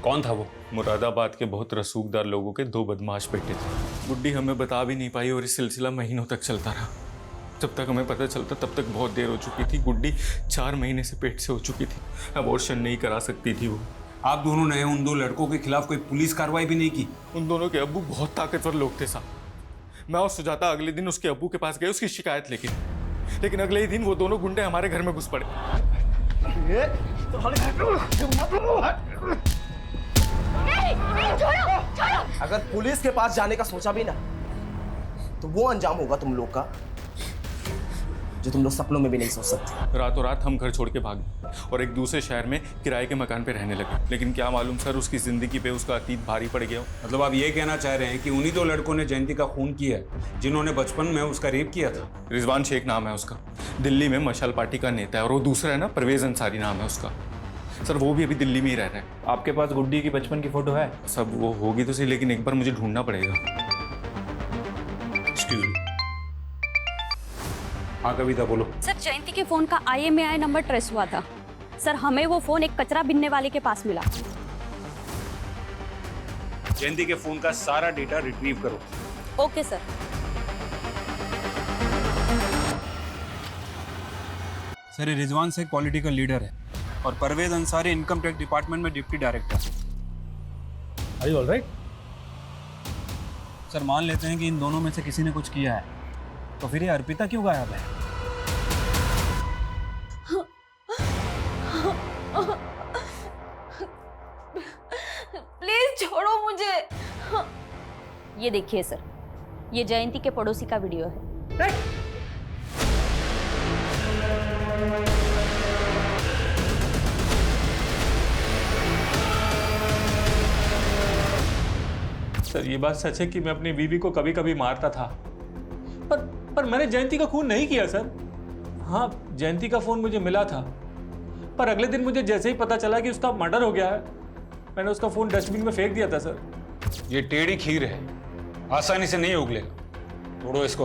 कौन था वो? मुरादाबाद के बहुत रसूखदार लोगों के 2 बदमाश बेटे थे। गुड्डी हमें बता भी नहीं पाई और ये सिलसिला महीनों तक चलता रहा। जब तक हमें पता चलता तब तक बहुत देर हो चुकी थी। गुड्डी 4 महीने से पेट से हो चुकी थी। अबॉर्शन नहीं करा सकती थी वो। आप दोनों ने उन 2 लड़कों के खिलाफ कोई पुलिस कार्रवाई भी नहीं की? उन दोनों के अब्बू बहुत ताकतवर लोग थे साहब। मैं और सुजाता अगले दिन उसके अब्बू के पास गए उसकी शिकायत लेकिन अगले ही दिन वो दोनों गुंडे हमारे घर में घुस पड़े। अगर पुलिस के पास जाने का सोचा भी ना तो वो अंजाम होगा तुम लोग का जो तुम लोग सपनों में भी नहीं सोच सकते। रातों रात हम घर छोड़ के भागे और एक दूसरे शहर में किराए के मकान पे रहने लगे। लेकिन क्या मालूम सर, उसकी जिंदगी पे उसका अतीत भारी पड़ गया। मतलब आप ये कहना चाह रहे हैं कि उन्हीं 2 लड़कों ने जयंती का खून किया है जिन्होंने बचपन में उसका रेप किया था? रिजवान शेख नाम है उसका, दिल्ली में मशाल पार्टी का नेता है। और वो दूसरा है ना, परवेज अंसारी नाम है उसका। सर, वो भी अभी दिल्ली में ही रह रहे हैं। आपके पास गुड्डी की बचपन की फोटो है? सब वो होगी तो सही, लेकिन एक बार मुझे ढूंढना पड़ेगा। Excuse me. हाँ कविता, बोलो। सर, जयंती के फोन का IMEI नंबर ट्रेस हुआ था। सर, हमें वो फोन एक कचरा बिनने वाले के पास मिला। जयंती के फोन का सारा डेटा रिट्रीव करो। Okay sir. सर, ये रिजवान शेख पॉलिटिकल लीडर है और Parvez Ansari income tax department में deputy director. Are you alright? Sir, मान लेते हैं कि इन दोनों में से किसी ने कुछ किया है, तो फिर ये अर्पिता क्यों गायब है? प्लीज छोड़ो मुझे। ये देखिए सर, ये जयंती के पड़ोसी का वीडियो है। सर, ये बात सच है कि मैं अपनी बीवी को कभी कभी मारता था, पर मैंने जयंती का खून नहीं किया सर। हाँ, जयंती का फोन मुझे मिला था, पर अगले दिन मुझे जैसे ही पता चला कि उसका मर्डर हो गया है, मैंने उसका फोन डस्टबिन में फेंक दिया था सर। ये टेढ़ी खीर है, आसानी से नहीं उगलेगा। तोड़ो इसको।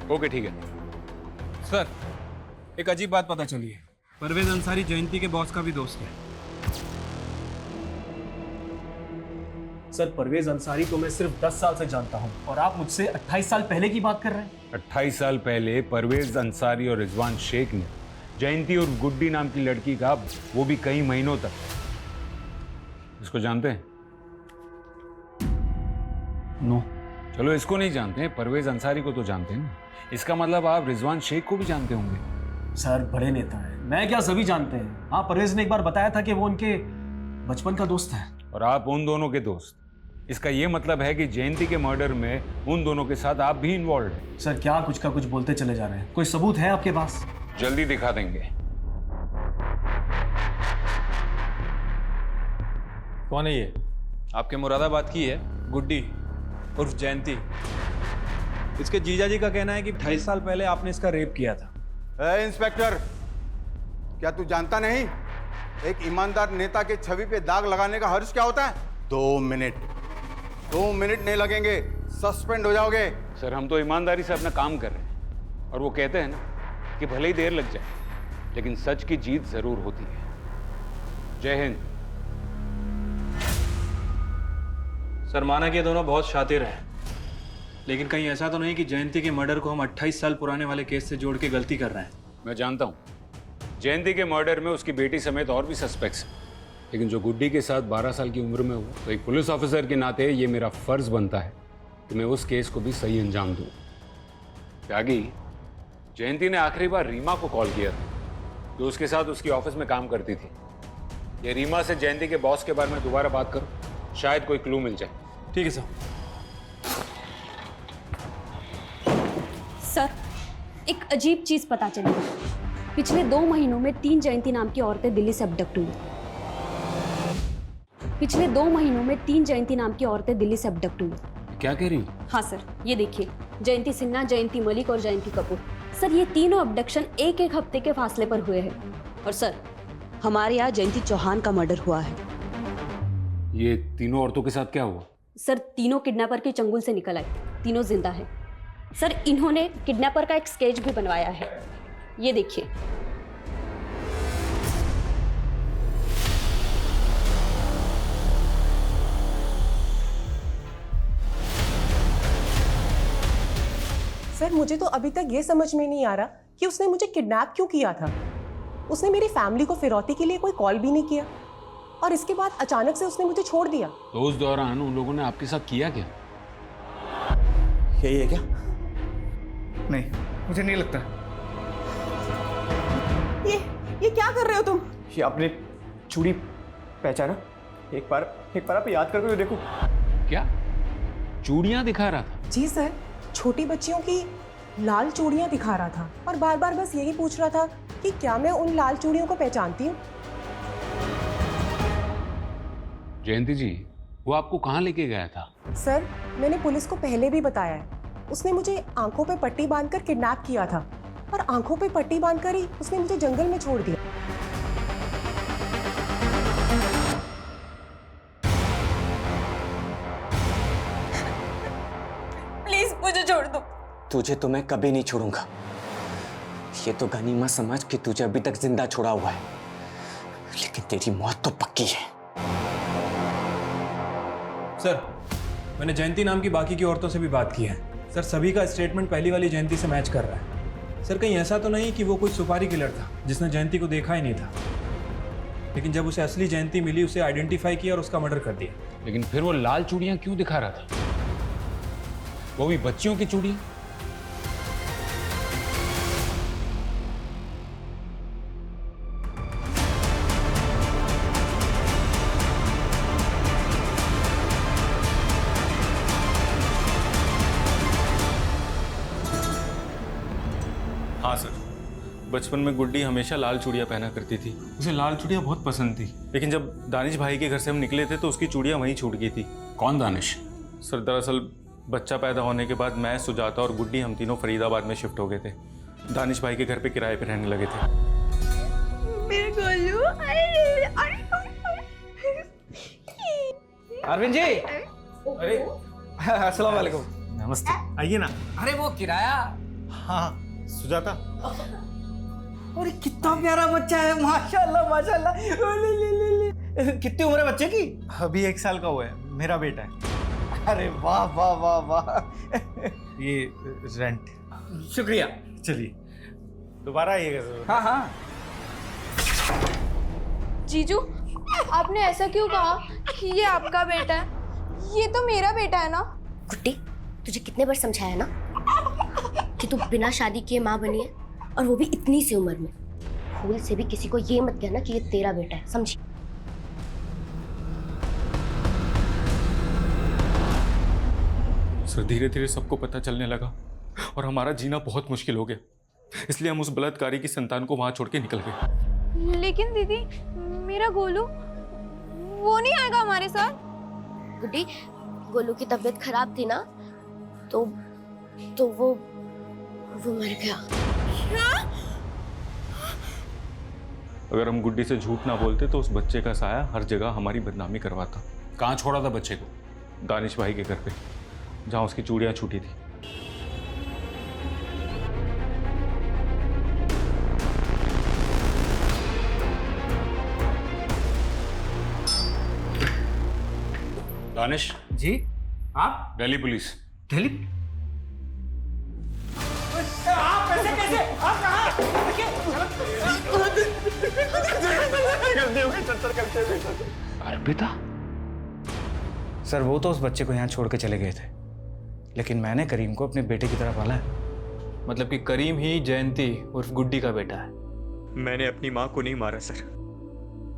ओके, ठीक है। सर, एक अजीब बात पता चली है। परवेज अंसारी जयंती के बॉस का भी दोस्त है। सर, परवेज अंसारी को मैं सिर्फ 10 साल से जानता हूं और आप मुझसे 28 साल पहले की बात कर रहे हैं। 28 साल पहले परवेज अंसारी और रिजवान शेख ने जयंती और गुड्डी नाम की लड़की का, वो भी कई महीनों तक। इसको जानते हैं? नो। चलो, इसको नहीं जानते हैं, परवेज अंसारी को तो जानते हैं ना। इसका मतलब आप रिजवान शेख को भी जानते होंगे। सर, बड़े नेता है, मैं क्या सभी जानते हैं। हाँ, परवेज ने एक बार बताया था कि वो उनके बचपन का दोस्त है। और आप उन दोनों के दोस्त। इसका ये मतलब है कि जयंती के मर्डर में उन दोनों के साथ आप भी इन्वॉल्व हैं। सर, क्या कुछ का कुछ बोलते चले जा रहे हैं? कोई सबूत है आपके पास? जल्दी दिखा देंगे। कौन है ये? आपके मुरादाबाद की है, गुड्डी उर्फ जयंती। इसके जीजा जी का कहना है कि 28 साल पहले आपने इसका रेप किया था। इंस्पेक्टर, क्या तू जानता नहीं एक ईमानदार नेता के छवि पे दाग लगाने का हर्ष क्या होता है? 2 मिनट नहीं लगेंगे, सस्पेंड हो जाओगे। सर हम तो ईमानदारी से अपना काम कर रहे हैं और वो कहते हैं ना कि भले ही देर लग जाए लेकिन सच की जीत जरूर होती है। जय हिंद। सर माना कि ये दोनों बहुत शातिर हैं, लेकिन कहीं ऐसा तो नहीं कि जयंती के मर्डर को हम 28 साल पुराने वाले केस से जोड़ के गलती कर रहे हैं? मैं जानता हूं जयंती के मर्डर में उसकी बेटी समेत और भी सस्पेक्ट्स हैं, लेकिन जो गुड्डी के साथ 12 साल की उम्र में हुआ, तो एक पुलिस ऑफिसर के नाते ये मेरा फर्ज बनता है कि मैं उस केस को भी सही अंजाम दूं। त्यागी, जयंती ने आखिरी बार रीमा को कॉल किया था जो उसके साथ उसकी ऑफिस में काम करती थी। ये रीमा से जयंती के बॉस के बारे में दोबारा बात करो, शायद कोई क्लू मिल जाए। ठीक है सर। सर एक अजीब चीज पता चली। पिछले 2 महीनों में 3 जयंती नाम की औरतें दिल्ली से अबडक्ट हुई। पिछले 2 महीनों में 3 जयंती नाम की औरतें दिल्ली से अबडक्ट हुई। क्या कह रही? हाँ सर, ये देखिए, जयंती सिन्हा, जयंती मलिक और जयंती कपूर। सर ये तीनों अबडक्शन एक हफ्ते के फासले पर हुए हैं। और सर हमारे यहाँ जयंती चौहान का मर्डर हुआ है। ये तीनों औरतों के साथ क्या हुआ? सर तीनों किडनैपर के चंगुल से निकल आए, तीनों जिंदा हैं। सर इन्होंने किडनैपर का एक स्केच भी बनवाया है, ये देखिए। सर मुझे तो अभी तक ये समझ में नहीं आ रहा कि उसने मुझे किडनैप क्यों किया था। उसने मेरी फैमिली को फिरौती के लिए कोई कॉल भी नहीं किया और इसके बाद अचानक से उसने मुझे छोड़ दिया। तो उस दौरान उन लोगों ने आपके साथ किया क्या? यही है क्या? नहीं, मुझे नहीं लगता। ये क्या कर रहे हो तुम? ये आपने चूड़ी पहचाना? एक बार आप याद करके देखो। क्या चूड़ियां दिखा रहा था? जी सर, छोटी बच्चियों की लाल चूड़ियां दिखा रहा था और बार बार बस यही पूछ रहा था कि क्या मैं उन लाल चूड़ियों को पहचानती हूँ। जयंती जी, वो आपको कहाँ लेके गया था? सर मैंने पुलिस को पहले भी बताया है, उसने मुझे आंखों पे पट्टी बांधकर किडनैप किया था और आंखों पे पट्टी बांधकर ही उसने मुझे जंगल में छोड़ दिया। प्लीज मुझे छोड़ दो। तुझे तो मैं कभी नहीं छोड़ूंगा। ये तो गनीमत समझ कि तुझे अभी तक जिंदा छोड़ा हुआ है, लेकिन तेरी मौत तो पक्की है। सर मैंने जयंती नाम की बाकी की औरतों से भी बात की है। सर सभी का स्टेटमेंट पहली वाली जयंती से मैच कर रहा है। सर कहीं ऐसा तो नहीं कि वो कोई सुपारी किलर था जिसने जयंती को देखा ही नहीं था, लेकिन जब उसे असली जयंती मिली उसे आइडेंटिफाई किया और उसका मर्डर कर दिया। लेकिन फिर वो लाल चूड़ियां क्यों दिखा रहा था? वो भी बच्चियों की चूड़ियां? हाँ सर, बचपन में गुड्डी हमेशा लाल चूड़ियाँ पहना करती थी। उसे लाल चूड़ियाँ बहुत पसंद थी, लेकिन जब दानिश भाई के घर से हम निकले थे तो उसकी चूड़ियाँ वहीं छूट गई थी। कौन दानिश? सर दरअसल बच्चा पैदा होने के बाद मैं, सुजाता और गुड्डी हम तीनों फरीदाबाद में शिफ्ट हो गए थे। दानिश भाई के घर पे किराए पे रहने लगे थे। मेरे गोलू, अरविंद जी, अरे अस्सलाम वालेकुम। नमस्ते, आइए ना। अरे वो किराया। हाँ सुजाता। अरे कितना प्यारा बच्चा है, माशाल्लाह माशाल्लाह। ले ले ले ले। कितनी उम्र है बच्चे की? अभी 1 साल का हुआ है, मेरा बेटा है। अरे वाह वाह वाह वाह। ये रेंट। शुक्रिया। चलिए दोबारा आइएगा जरूर। हाँ हाँ। जीजू आपने ऐसा क्यों कहा कि ये आपका बेटा है? ये तो मेरा बेटा है ना। गुड्डी तुझे कितने बार समझाया ना कि तू बिना शादी किए माँ बनी है, और वो भी इतनी सी उम्र में। भूल से भी किसी को ये मत कहना कि ये तेरा बेटा है, समझी? सर धीरे धीरे सबको पता चलने लगा और हमारा जीना बहुत मुश्किल हो गया, इसलिए हम उस बलात्कारी की संतान को वहां छोड़ के निकल गए। लेकिन दीदी मेरा गोलू वो नहीं आएगा हमारे साथ। गुड्डी गोलू की तबीयत खराब थी ना, तो वो मर गया। क्या? अगर हम गुड्डी से झूठ ना बोलते तो उस बच्चे का साया हर जगह हमारी बदनामी करवाता। कहाँ छोड़ा था बच्चे को? दानिश भाई के घर पे, जहाँ उसकी चूड़ियाँ छूटी थी। दानिश जी आप? दिल्ली पुलिस। दिल्ली? आप ऐसे कैसे? आप कहाँ? अर्पिता? सर वो तो उस बच्चे को यहाँ छोड़ के चले गए थे, लेकिन मैंने करीम को अपने बेटे की तरह पाला है। मतलब कि करीम ही जयंती उर्फ गुड्डी का बेटा है? मैंने अपनी माँ को नहीं मारा सर।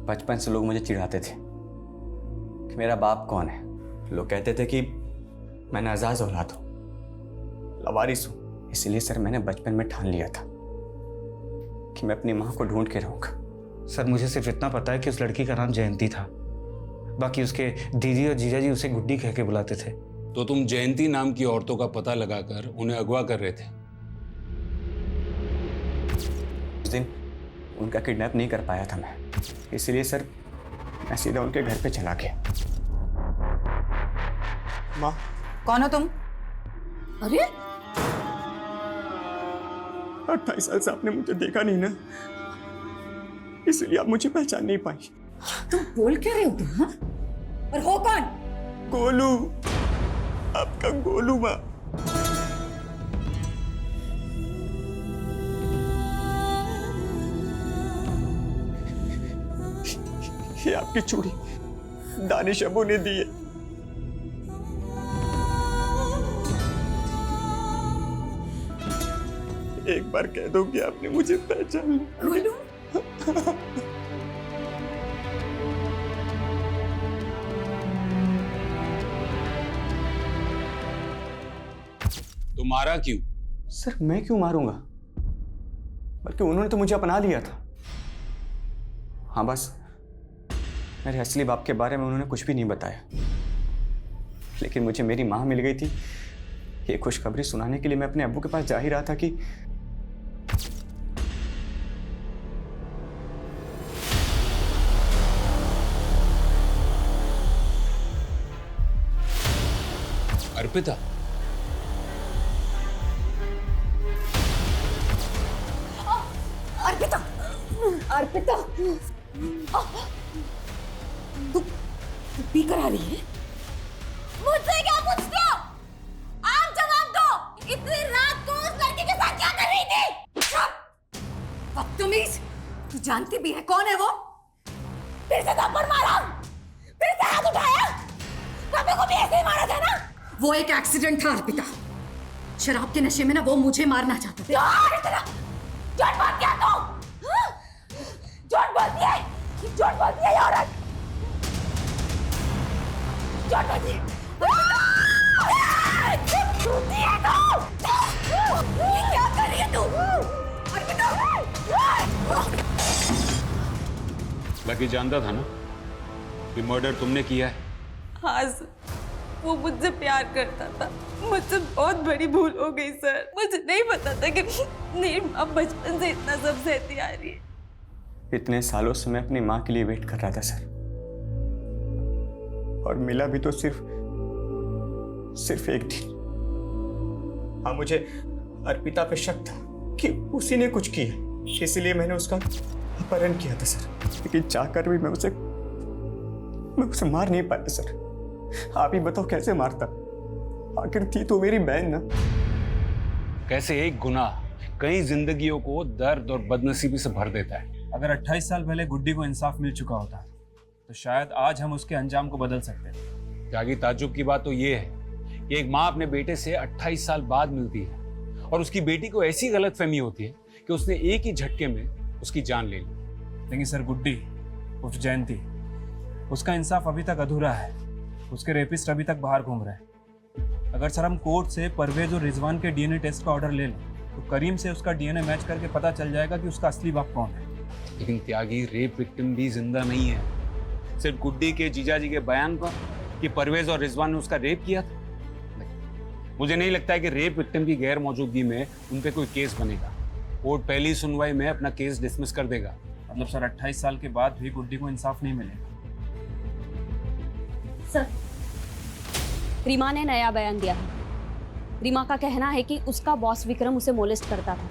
बचपन से लोग मुझे चिढ़ाते थे कि मेरा बाप कौन है। लोग कहते थे कि मैं नाजाज औलाद हूँ, लवारिस हूँ। इसलिए सर मैंने बचपन में ठान लिया था कि मैं अपनी माँ को ढूंढ के रहूँगा। सर मुझे सिर्फ इतना पता है कि उस लड़की का नाम जयंती था, बाकी उसके दीदी और जीजा जी उसे गुड्डी कह के बुलाते थे। तो तुम जयंती नाम की औरतों का पता लगाकर उन्हें अगवा कर रहे थे? उस दिन उनका किडनैप नहीं कर पाया था मैं, इसलिए सर मैं सीधा उनके घर पे चला गया। माँ कौन हो तुम? अरे 28 साल से आपने मुझे देखा नहीं ना, इसलिए आप मुझे पहचान नहीं पाई। तुम बोल क्या रहे हो तुम? हाँ? और हो कौन? गोलू, आपका गोलू माँ। ये आपकी चूड़ी दानिश अबू ने दी है। एक बार कह दो कि आपने मुझे पहचान लिया। गोलू तो मारा क्यों? सर मैं क्यों मारूंगा, बल्कि उन्होंने तो मुझे अपना लिया था। हाँ बस मेरे असली बाप के बारे में उन्होंने कुछ भी नहीं बताया, लेकिन मुझे मेरी माँ मिल गई थी। ये खुशखबरी सुनाने के लिए मैं अपने अब्बू के पास जा ही रहा था कि अर्पिता। अर्पिता, अर्पिता, तू पी कर आ रही है? मुझसे क्या पूछते हो? आप जवाब दो। इतनी रात को उस लड़की के साथ क्या कर रही थी? बदतमीज, तू जानती भी है कौन है वो? फिर से थप्पड़ मारा, फिर से हाथ उठाया। पापा को भी ऐसे ही मारा था ना? वो एक एक्सीडेंट था अर्पिता। शराब के नशे में ना वो मुझे मारना चाहता था। झूठ बोल दिया तू। झूठ बोलती है, झूठ बोलती है ये औरत। झूठ बोलती है। झूठी है तू। ये क्या कर रही है तू? अर्पिता। लकी जानता था ना कि मर्डर तुमने किया है? हाँ सर, वो मुझसे प्यार करता था। मुझसे बहुत बड़ी भूल हो गई सर। मुझे नहीं पता था कि मेरी माँ बचपन से इतना सब सहती आ रही है। इतने सालों से मैं अपनी माँ के लिए वेट कर रहा था सर, और मिला भी तो सिर्फ एक दिन। हाँ मुझे अर्पिता पे शक था कि उसी ने कुछ किया, इसलिए मैंने उसका अपहरण किया था सर। लेकिन चाहकर भी मैं उसे मार नहीं पाया सर। आप ही बताओ कैसे मारता? आखिर थी तो मेरी बहन ना। कैसे एक गुनाह कई जिंदगियों को दर्द और बदनसीबी से भर देता है। अगर 28 साल पहले गुड्डी को इंसाफ मिल चुका होता तो शायद आज हम उसके अंजाम को बदल सकते थे। त्यागी, ताज्जुब की बात तो ये है कि एक माँ अपने बेटे से 28 साल बाद मिलती है और उसकी बेटी को ऐसी गलतफहमी होती है कि उसने एक ही झटके में उसकी जान ले ली। लेकिन सर गुड्डी उर्फ जयंती, उसका इंसाफ अभी तक अधूरा है। उसके रेपिस्ट अभी तक बाहर घूम रहे हैं। अगर सर हम कोर्ट से परवेज और रिजवान के डीएनए टेस्ट का ऑर्डर ले लें तो करीम से उसका डीएनए मैच करके पता चल जाएगा कि उसका असली बाप कौन है। लेकिन त्यागी, रेप विक्टिम भी जिंदा नहीं है। सिर्फ गुड्डी के जीजाजी के बयान पर कि परवेज और रिजवान ने उसका रेप किया था, मुझे नहीं लगता है कि रेप विक्टिम की गैर मौजूदगी में उन पे कोई केस बनेगा। कोर्ट पहली सुनवाई में अपना केस डिसमिस कर देगा मतलब सर 28 साल के बाद भी गुड्डी को इंसाफ नहीं मिलेगा। सर, रीमा ने नया बयान दिया है। रीमा का कहना है कि उसका बॉस विक्रम उसे मोलेस्ट करता था।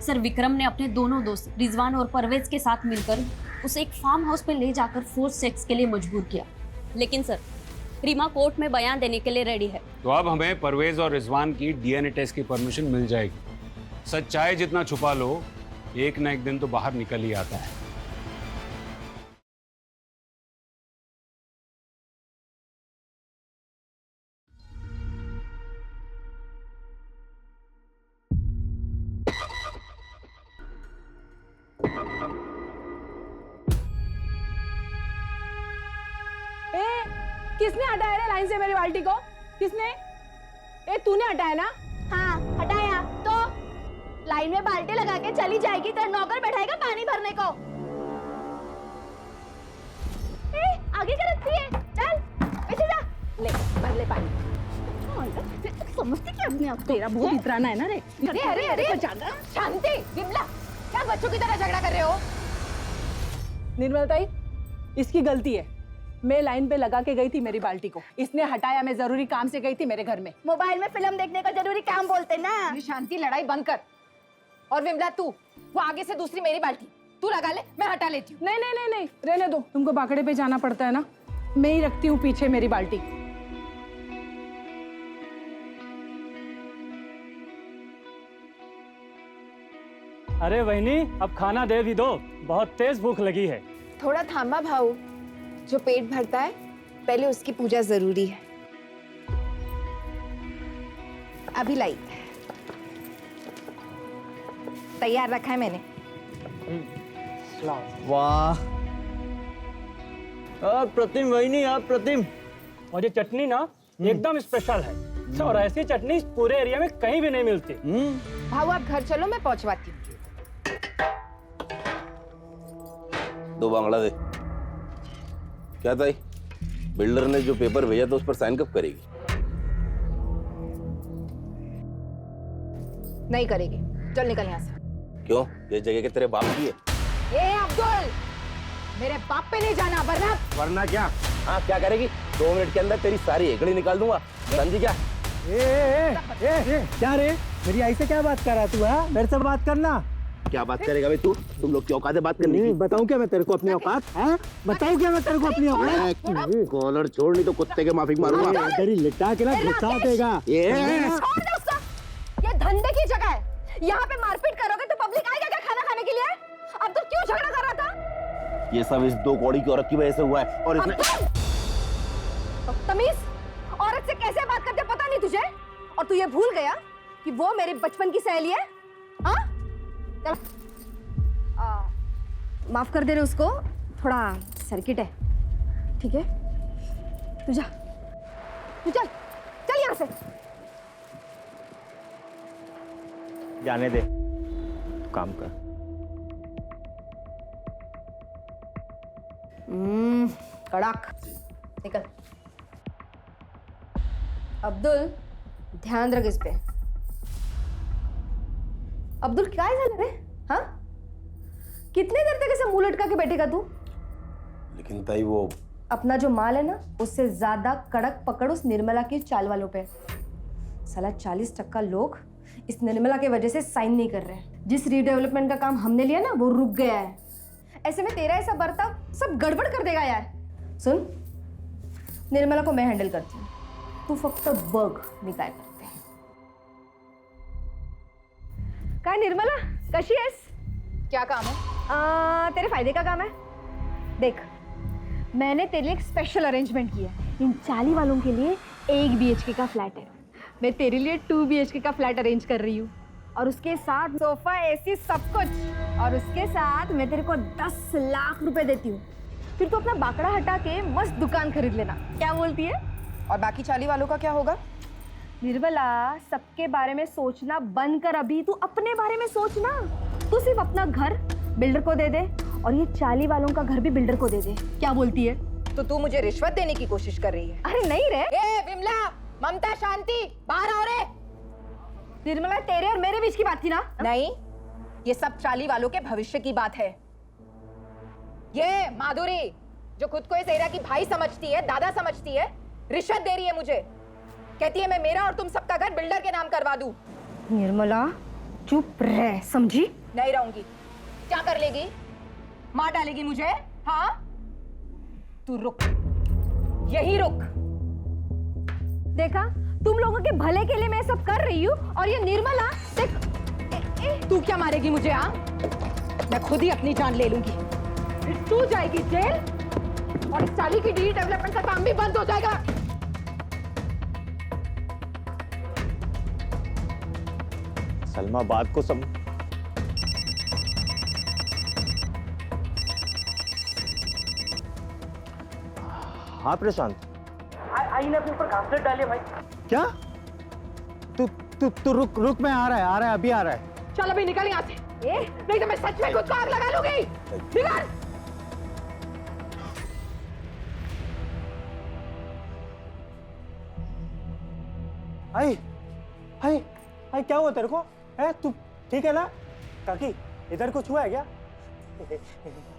सर, विक्रम ने अपने दोनों दोस्त रिजवान और परवेज के साथ मिलकर उसे एक फार्म हाउस पे ले जाकर फोर्स सेक्स के लिए मजबूर किया। लेकिन सर, रीमा कोर्ट में बयान देने के लिए रेडी है। तो अब हमें परवेज और रिजवान की डीएनए टेस्ट की परमिशन मिल जाएगी। सच्चाई जितना छुपा लो, एक ना एक दिन तो बाहर निकल ही आता है। किसने हटाया रे लाइन से मेरी बाल्टी को? किसने? ए तूने हटाया ना? हाँ हटाया। तो लाइन में बाल्टी लगा के चली जाएगी तो नौकर बैठाएगा पानी भरने को। ए, आगे क्या रखती है? चल पीछे जा, ले भर ले पानी। समझती क्या अपने आप? तेरा बहुत इतराना है ना रे। अरे अरे अरे शांति, विमला, क्या बच्चों की तरह झगड़ा कर रहे हो? निर्मला ताई, इसकी गलती है। मैं लाइन पे लगा के गई थी मेरी बाल्टी को, इसने हटाया। मैं जरूरी काम से गई थी मेरे घर में। मोबाइल में फिल्म देखने का जरूरी काम बोलते ना। शांति, लड़ाई बंद कर। और विमला तू, वो आगे से दूसरी मेरी बाल्टी तू लगा ले, मैं हटा लेती हूँ। नहीं नहीं नहीं नहीं, रहने दो। तुमको बाकड़े पे जाना पड़ता है ना, मैं ही रखती हूँ पीछे मेरी बाल्टी। अरे बहनी, अब खाना दे भी दो, बहुत तेज भूख लगी है। थोड़ा थामा भाऊ, जो पेट भरता है पहले उसकी पूजा जरूरी है। अभी लाई, तैयार रखा है मैंने। वाह, प्रतिम वहीनी, आप प्रतिम। और ये चटनी ना एकदम स्पेशल है और ऐसी चटनी पूरे एरिया में कहीं भी नहीं मिलती। भाऊ आप घर चलो, मैं पहुंचवाती हूँ। दो बांगड़ा दे। क्या ताई, बिल्डर ने जो पेपर भेजा था उस पर साइन कब करेगी? नहीं करेगी, चल निकल यहाँ से। क्यों? ये जगह के तेरे बाप की है। ए अब्दुल, मेरे बाप पे नहीं जाना, वरना। वरना क्या? हाँ क्या करेगी? 2 मिनट के अंदर तेरी सारी हेकड़ी निकाल दूंगा। समझी क्या? क्या रे, मेरी आई से क्या बात कर रहा तू? है मेरे से बात करना। क्या बात करेगा भाई तू? तुम लोग की औकात है बात करने की? बताऊं क्या मैं तेरे को अपनी औकात? हैं? बताऊं क्या मैं तेरे को अपनी औकात? कॉलर छोड़, नहीं तो कुत्ते के माफिक मारूंगा। तेरी लिटा के ना घुसा देगा। ये धंधे की जगह है, यहाँ पे मारपीट करोगे तो पब्लिक आएगा क्या खाना खाने के लिए? अब तो क्यों झगड़ा कर रहा था? ये सब इस 2 कौड़ी की औरत की वजह से हुआ है। और इसने तमीज, औरत से कैसे बात करते पता नहीं तुझे? और तू ये भूल गया कि वो मेरी बचपन की सहेली है? हाँ? चल, माफ कर दे रहे उसको, थोड़ा सर्किट है, ठीक है? तू जा, तू चल, चल यहाँ से। जाने दे, काम कर। कड़क, निकल। अब्दुल, ध्यान रख इस पे। अब्दुल क्या है रे? हाँ, कितने देर तक ऐसे मुंह लटका के बैठेगा तू? लेकिन ताई वो अपना जो माल है ना, उससे ज्यादा कड़क पकड़ उस निर्मला की चाल वालों पे। साला 40% लोग इस निर्मला के वजह से साइन नहीं कर रहे हैं। जिस रीडेवलपमेंट का काम हमने लिया ना, वो रुक गया है। ऐसे में तेरा ऐसा बर्ताव सब गड़बड़ कर देगा यार। सुन, निर्मला को मैं हैंडल करती हूँ, तू फक्त बघ मी काय करते। काय निर्मला, कशी आहेस? क्या काम है? तेरे फायदे का काम है। देख, मैंने तेरे लिए एक स्पेशल अरेंजमेंट किया है। इन 40 वालों के लिए 1 BHK का फ्लैट है। मैं तेरे लिए 2 BHK का फ्लैट अरेंज कर रही हूँ, और उसके साथ सोफा, AC, सब कुछ। और उसके साथ मैं तेरे को 10 लाख रुपए देती हूँ। फिर तू अपना बाकड़ा हटा के मस्त दुकान खरीद लेना। क्या बोलती है? और बाकी 40 वालों का क्या होगा? निर्मला, सबके बारे में सोचना बंद कर। अभी तू अपने बारे में सोचना। तू सिर्फ अपना घर बिल्डर को दे दे, और ये 40 वालों का घर भी बिल्डर को दे दे। क्या बोलती है? तो तू मुझे रिश्वत देने की कोशिश कर रही है? अरे नहीं रे। ए विमला, ममता, शांति, बाहर आओ रे। निर्मला, तेरे और मेरे बीच की बात थी ना? नहीं, ये सब 40 वालों के भविष्य की बात है। ये माधुरी जो खुद को इस एरिया की भाई समझती है, दादा समझती है, रिश्वत दे रही है मुझे। कहती है मैं मेरा और तुम सबका घर बिल्डर के नाम करवा दूं। निर्मला चुप रह, समझी? नहीं रहूंगी। क्या कर लेगी? मार डालेगी मुझे? हाँ, तू रुक, यही रुक। देखा, तुम लोगों के भले के लिए मैं सब कर रही हूँ और ये निर्मला देख। तू क्या मारेगी मुझे? हाँ, मैं खुद ही अपनी जान ले लूंगी। तू जाएगी जेल और इस चाली की डी डेवलपमेंट का काम भी बंद हो जाएगा। सलमा बात को सम हाँ प्रशांत, आई ने अपने ऊपर घासलेट डाली है भाई। क्या? तू रुक, मैं आ रहा है, अभी आ रहा है। चल अभी निकल यहाँ से, नहीं तो मैं सच में खुद को आग लगा लूंगी। निकल। आई क्या हुआ तेरे को? है तू ठीक है ना? काकी इधर कुछ हुआ है क्या?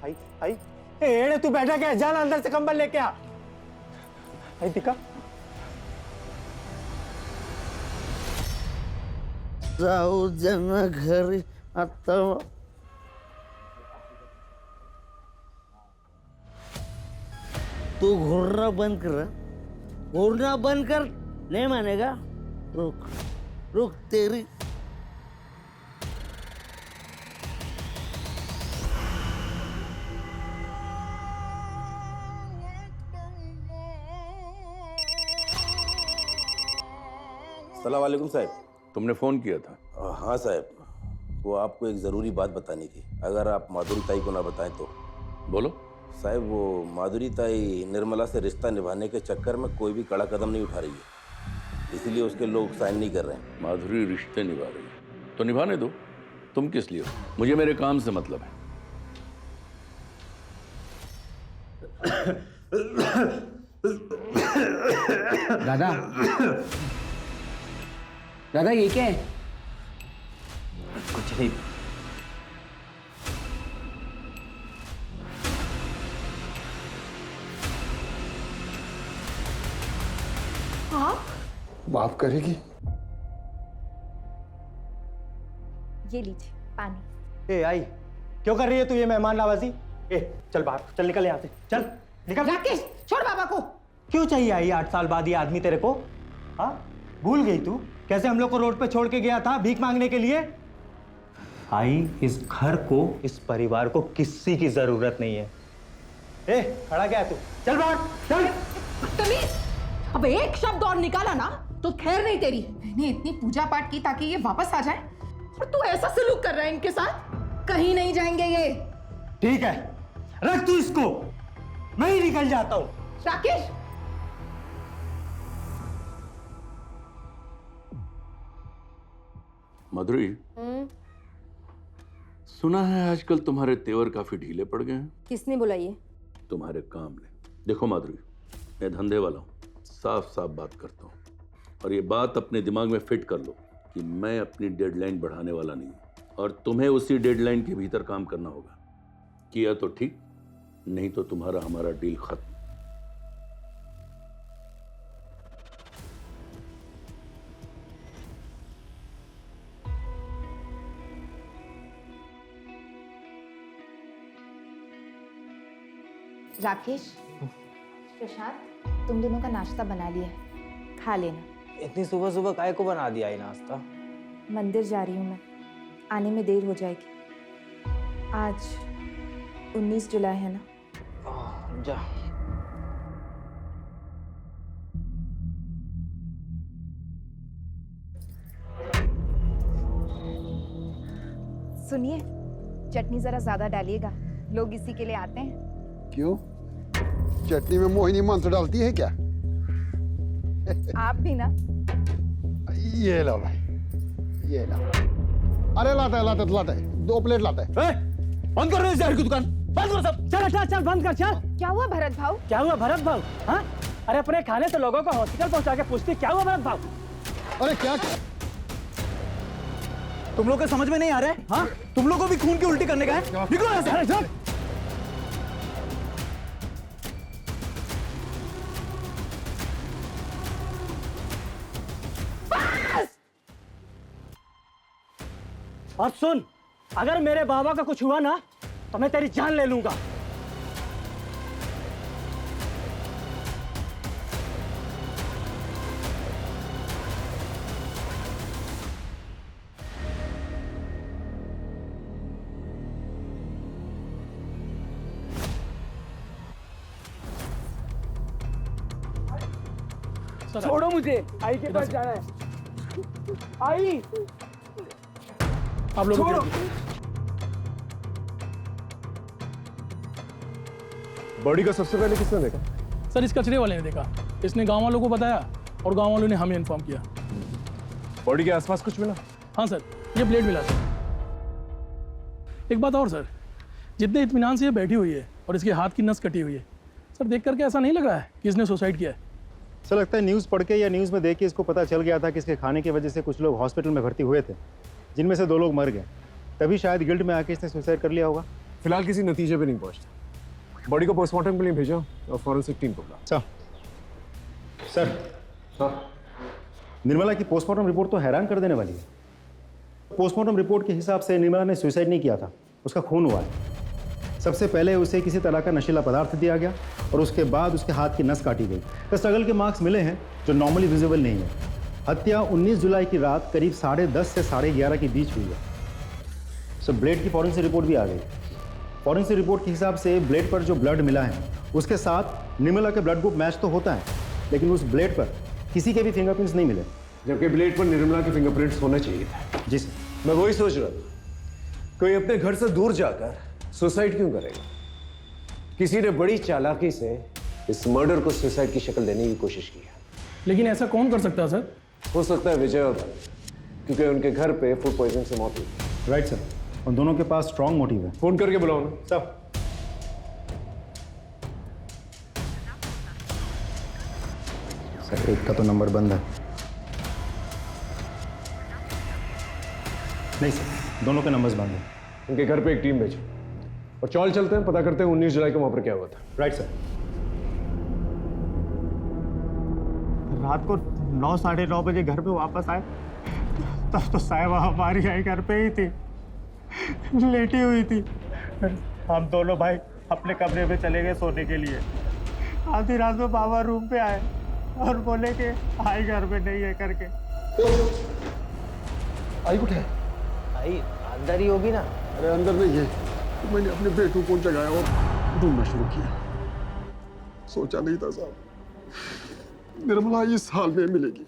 आई एड़े तू बैठा क्या? जाना अंदर से कंबल लेके आ। आई दिखा जाऊ जना घरी आता। तू घूरना बंद कर, नहीं मानेगा? रुक तेरी। अस्सलाम वालेकुम साहब, तुमने फ़ोन किया था? हाँ साहब, वो आपको एक ज़रूरी बात बतानी थी, अगर आप माधुरी ताई को ना बताएं तो। बोलो साहब, वो माधुरी ताई निर्मला से रिश्ता निभाने के चक्कर में कोई भी कड़ा कदम नहीं उठा रही है, इसीलिए उसके लोग साइन नहीं कर रहे हैं। माधुरी रिश्ते निभा रही है तो निभाने दो, तुम किस लिए हो? मुझे मेरे काम से मतलब है। दादा ये क्या है? कुछ नहीं। माफ करेगी? ये लीजिए पानी। ए आई, क्यों कर रही है तू ये मेहमान नवाजी? चल बाहर, चल निकल यहाँ से, चल निकल। राकेश छोड़ बाबा को। क्यों चाहिए आई 8 साल बाद ये आदमी तेरे को? हाँ, भूल गई तू कैसे हम लोग को रोड पे छोड़ के गया था भीख मांगने के लिए? आई, इस घर को, इस परिवार को किसी की जरूरत नहीं है। खड़ा क्या है तू? चल बाहर, चल। तमीज, अब एक शब्द और निकाला ना तो खैर नहीं तेरी। मैंने इतनी पूजा पाठ की ताकि ये वापस आ जाए और तू ऐसा सलूक कर रहा है इनके साथ। कहीं नहीं जाएंगे ये। ठीक है, रख तू इसको, मैं ही निकल जाता हूँ। राकेश, माधुरी, सुना है आजकल तुम्हारे तेवर काफी ढीले पड़ गए हैं। किसने बोला ये? तुम्हारे काम ने। देखो माधुरी, मैं धंधे वाला हूँ, साफ साफ बात करता हूँ, और ये बात अपने दिमाग में फिट कर लो कि मैं अपनी डेडलाइन बढ़ाने वाला नहीं हूँ और तुम्हें उसी डेडलाइन के भीतर काम करना होगा। किया तो ठीक, नहीं तो तुम्हारा हमारा डील खत्म। राकेश, प्रशांत, तुम दोनों का नाश्ता बना लिया है, खा लेना। इतनी सुबह सुबह काय को बना दिया ये नाश्ता? मंदिर जा रही हूँ मैं, आने में देर हो जाएगी। आज 19 जुलाई है ना? जा। सुनिए, चटनी जरा ज्यादा डालिएगा, लोग इसी के लिए आते हैं। क्यों? चटनी में मोहिनी मंत्र डालती है क्या? आप भी ना। ये लो भाई, ये लो। अरे लाता है 2 प्लेट लाता है। बंद करो इस जहर की दुकान, बंद करो सब। चल बंद कर, चल। क्या हुआ भरत भाव? क्या हुआ भरत भाव? हाँ, अरे अपने खाने से लोगों को हॉस्पिटल पहुंचा के पूछती क्या हुआ भरत भाव? अरे क्या? तुम लोग को समझ में नहीं आ रहा है? हाँ, तुम लोग को भी खून की उल्टी करने का है? निकलो यहाँ से। और सुन, अगर मेरे बाबा का कुछ हुआ ना तो मैं तेरी जान ले लूंगा। छोड़ो मुझे, आई के पास जाना है। आई, आप लोग छोड़ो। बॉडी का सबसे पहले किसने देखा? सर इस कचरे वाले ने देखा, इसने गांव वालों को बताया और गांव वालों ने हमें इन्फॉर्म किया। बॉडी के आसपास कुछ मिला? हाँ सर, ये ब्लेड मिला सर। एक बात और सर, जितने इत्मीनान से ये बैठी हुई है और इसके हाथ की नस कटी हुई है, सर देख करके ऐसा नहीं लग रहा है कि इसने सुसाइड किया है। सर लगता है न्यूज़ पढ़ के या न्यूज़ में देख के इसको पता चल गया था कि इसके खाने की वजह से कुछ लोग हॉस्पिटल में भर्ती हुए थे, जिनमें से 2 लोग मर गए। तभी शायद गिल्ट में आके इसने सुसाइड कर लिया होगा। फिलहाल किसी नतीजे पे नहीं पहुंचता। बॉडी को पोस्टमार्टम के लिए भेजा और फॉरेंसिक टीम को बुला। सर निर्मला की पोस्टमार्टम रिपोर्ट तो हैरान कर देने वाली है। पोस्टमार्टम रिपोर्ट के हिसाब से निर्मला ने सुसाइड नहीं किया था, उसका खून हुआ है। सबसे पहले उसे किसी तरह का नशीला पदार्थ दिया गया और उसके बाद उसके हाथ की नस काटी गई। तो स्ट्रगल के मार्क्स मिले हैं जो नॉर्मली विजिबल नहीं है। हत्या 19 जुलाई की रात करीब 10:30 से 11:30 के बीच हुई है। सो ब्लेड की फॉरेंसिक रिपोर्ट भी आ गई। फॉरेंसिक रिपोर्ट के हिसाब से ब्लेड पर जो ब्लड मिला है उसके साथ निर्मला के ब्लड ग्रुप मैच तो होता है, लेकिन उस ब्लेड पर किसी के भी फिंगरप्रिंट्स नहीं मिले, जबकि ब्लेड पर निर्मला के फिंगरप्रिंट्स होना चाहिए था। जी सर। मैं वही सोच रहा था, कोई अपने घर से दूर जाकर सुसाइड क्यों करेगा? किसी ने बड़ी चालाकी से इस मर्डर को सुसाइड की शक्ल देने की कोशिश की है। लेकिन ऐसा कौन कर सकता है सर? हो सकता है विजय और भाई, क्योंकि उनके घर पे फूड पॉइजनिंग से मौत हुई। राइट सर, उन दोनों के पास स्ट्रॉन्ग मोटिव है। फोन करके बुलाओ ना। सब सर, एक का तो नंबर बंद है। नहीं सर, दोनों के नंबर्स बंद हैं। उनके घर पे एक टीम भेजो और चौल चलते हैं, पता करते हैं 19 जुलाई को वहां पर क्या हुआ था। Right sir. रात को 9, 9:30 बजे घर पे वापस आए तब तो साहिबा हमारी आई घर पे ही थी, लेटी हुई थी। हम दोनों भाई अपने कमरे में चले गए सोने के लिए। आधी रात में बाबा रूम पे आए और बोले कि आई घर में नहीं है करके। आई कुछ है? आई अंदर ही होगी ना। अरे अंदर नहीं है, तो मैंने अपने बेटू को जगाया और ढूंढना शुरू किया। सोचा नहीं था साहब निर्मला इस हाल में मिलेगी।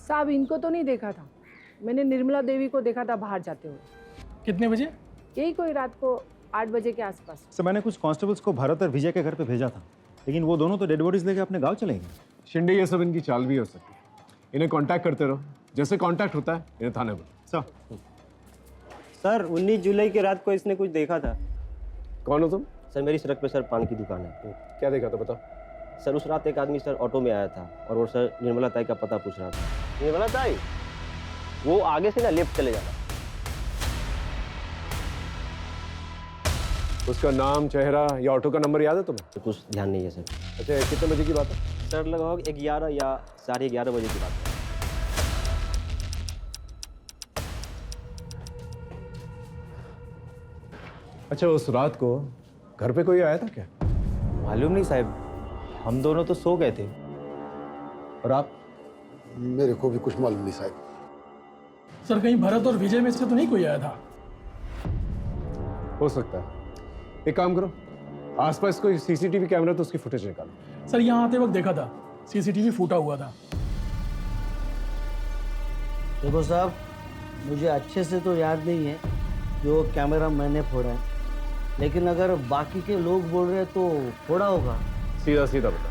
साहब इनको तो नहीं देखा था, मैंने निर्मला देवी को देखा था बाहर जाते हुए। कितने बजे? यही कोई रात को 8 बजे के आसपास। सर मैंने कुछ कांस्टेबल्स को भरत और विजय के घर पे भेजा था, लेकिन वो दोनों तो डेड बॉडीज लेके अपने गांव चले गए। शिंदे ये सब इनकी चाल भी हो सकती है। इन्हें कांटेक्ट करते रहो, जैसे कांटेक्ट होता है इन्हें थाने बुलाओ। सर 19 जुलाई की रात को इसने कुछ देखा था। कौन हो तुम? सर मेरी सड़क पे सर पान की दुकान है। क्या देखा था बताओ? सर उस रात एक आदमी सर ऑटो में आया था और वो सर निर्मला ताई का पता पूछ रहा था। निर्मला ताई, वो आगे से ना लेफ्ट चले जाना। उसका नाम, चेहरा या ऑटो का नंबर याद है तुम्हें? कुछ ध्यान नहीं है सर। अच्छा, कितने बजे की बात है? सर लगभग 11 या 11:30 बजे की बात है। अच्छा, उस रात को घर पे कोई आया था क्या? मालूम नहीं साहब, हम दोनों तो सो गए थे। और आप? मेरे को भी कुछ मालूम नहीं साहब। सर कहीं भरत और विजय में से तो नहीं कोई आया था? हो सकता है। एक काम करो, आसपास कोई सीसीटीवी कैमरा तो उसकी फुटेज निकालो। सर यहाँ आते वक्त देखा था, सीसीटीवी फूटा हुआ था। देखो साहब, मुझे अच्छे से तो याद नहीं है कि वो कैमरा मैंने फोड़ा है, लेकिन अगर बाकी के लोग बोल रहे हैं तो फोड़ा होगा। सीधा सीधा बता,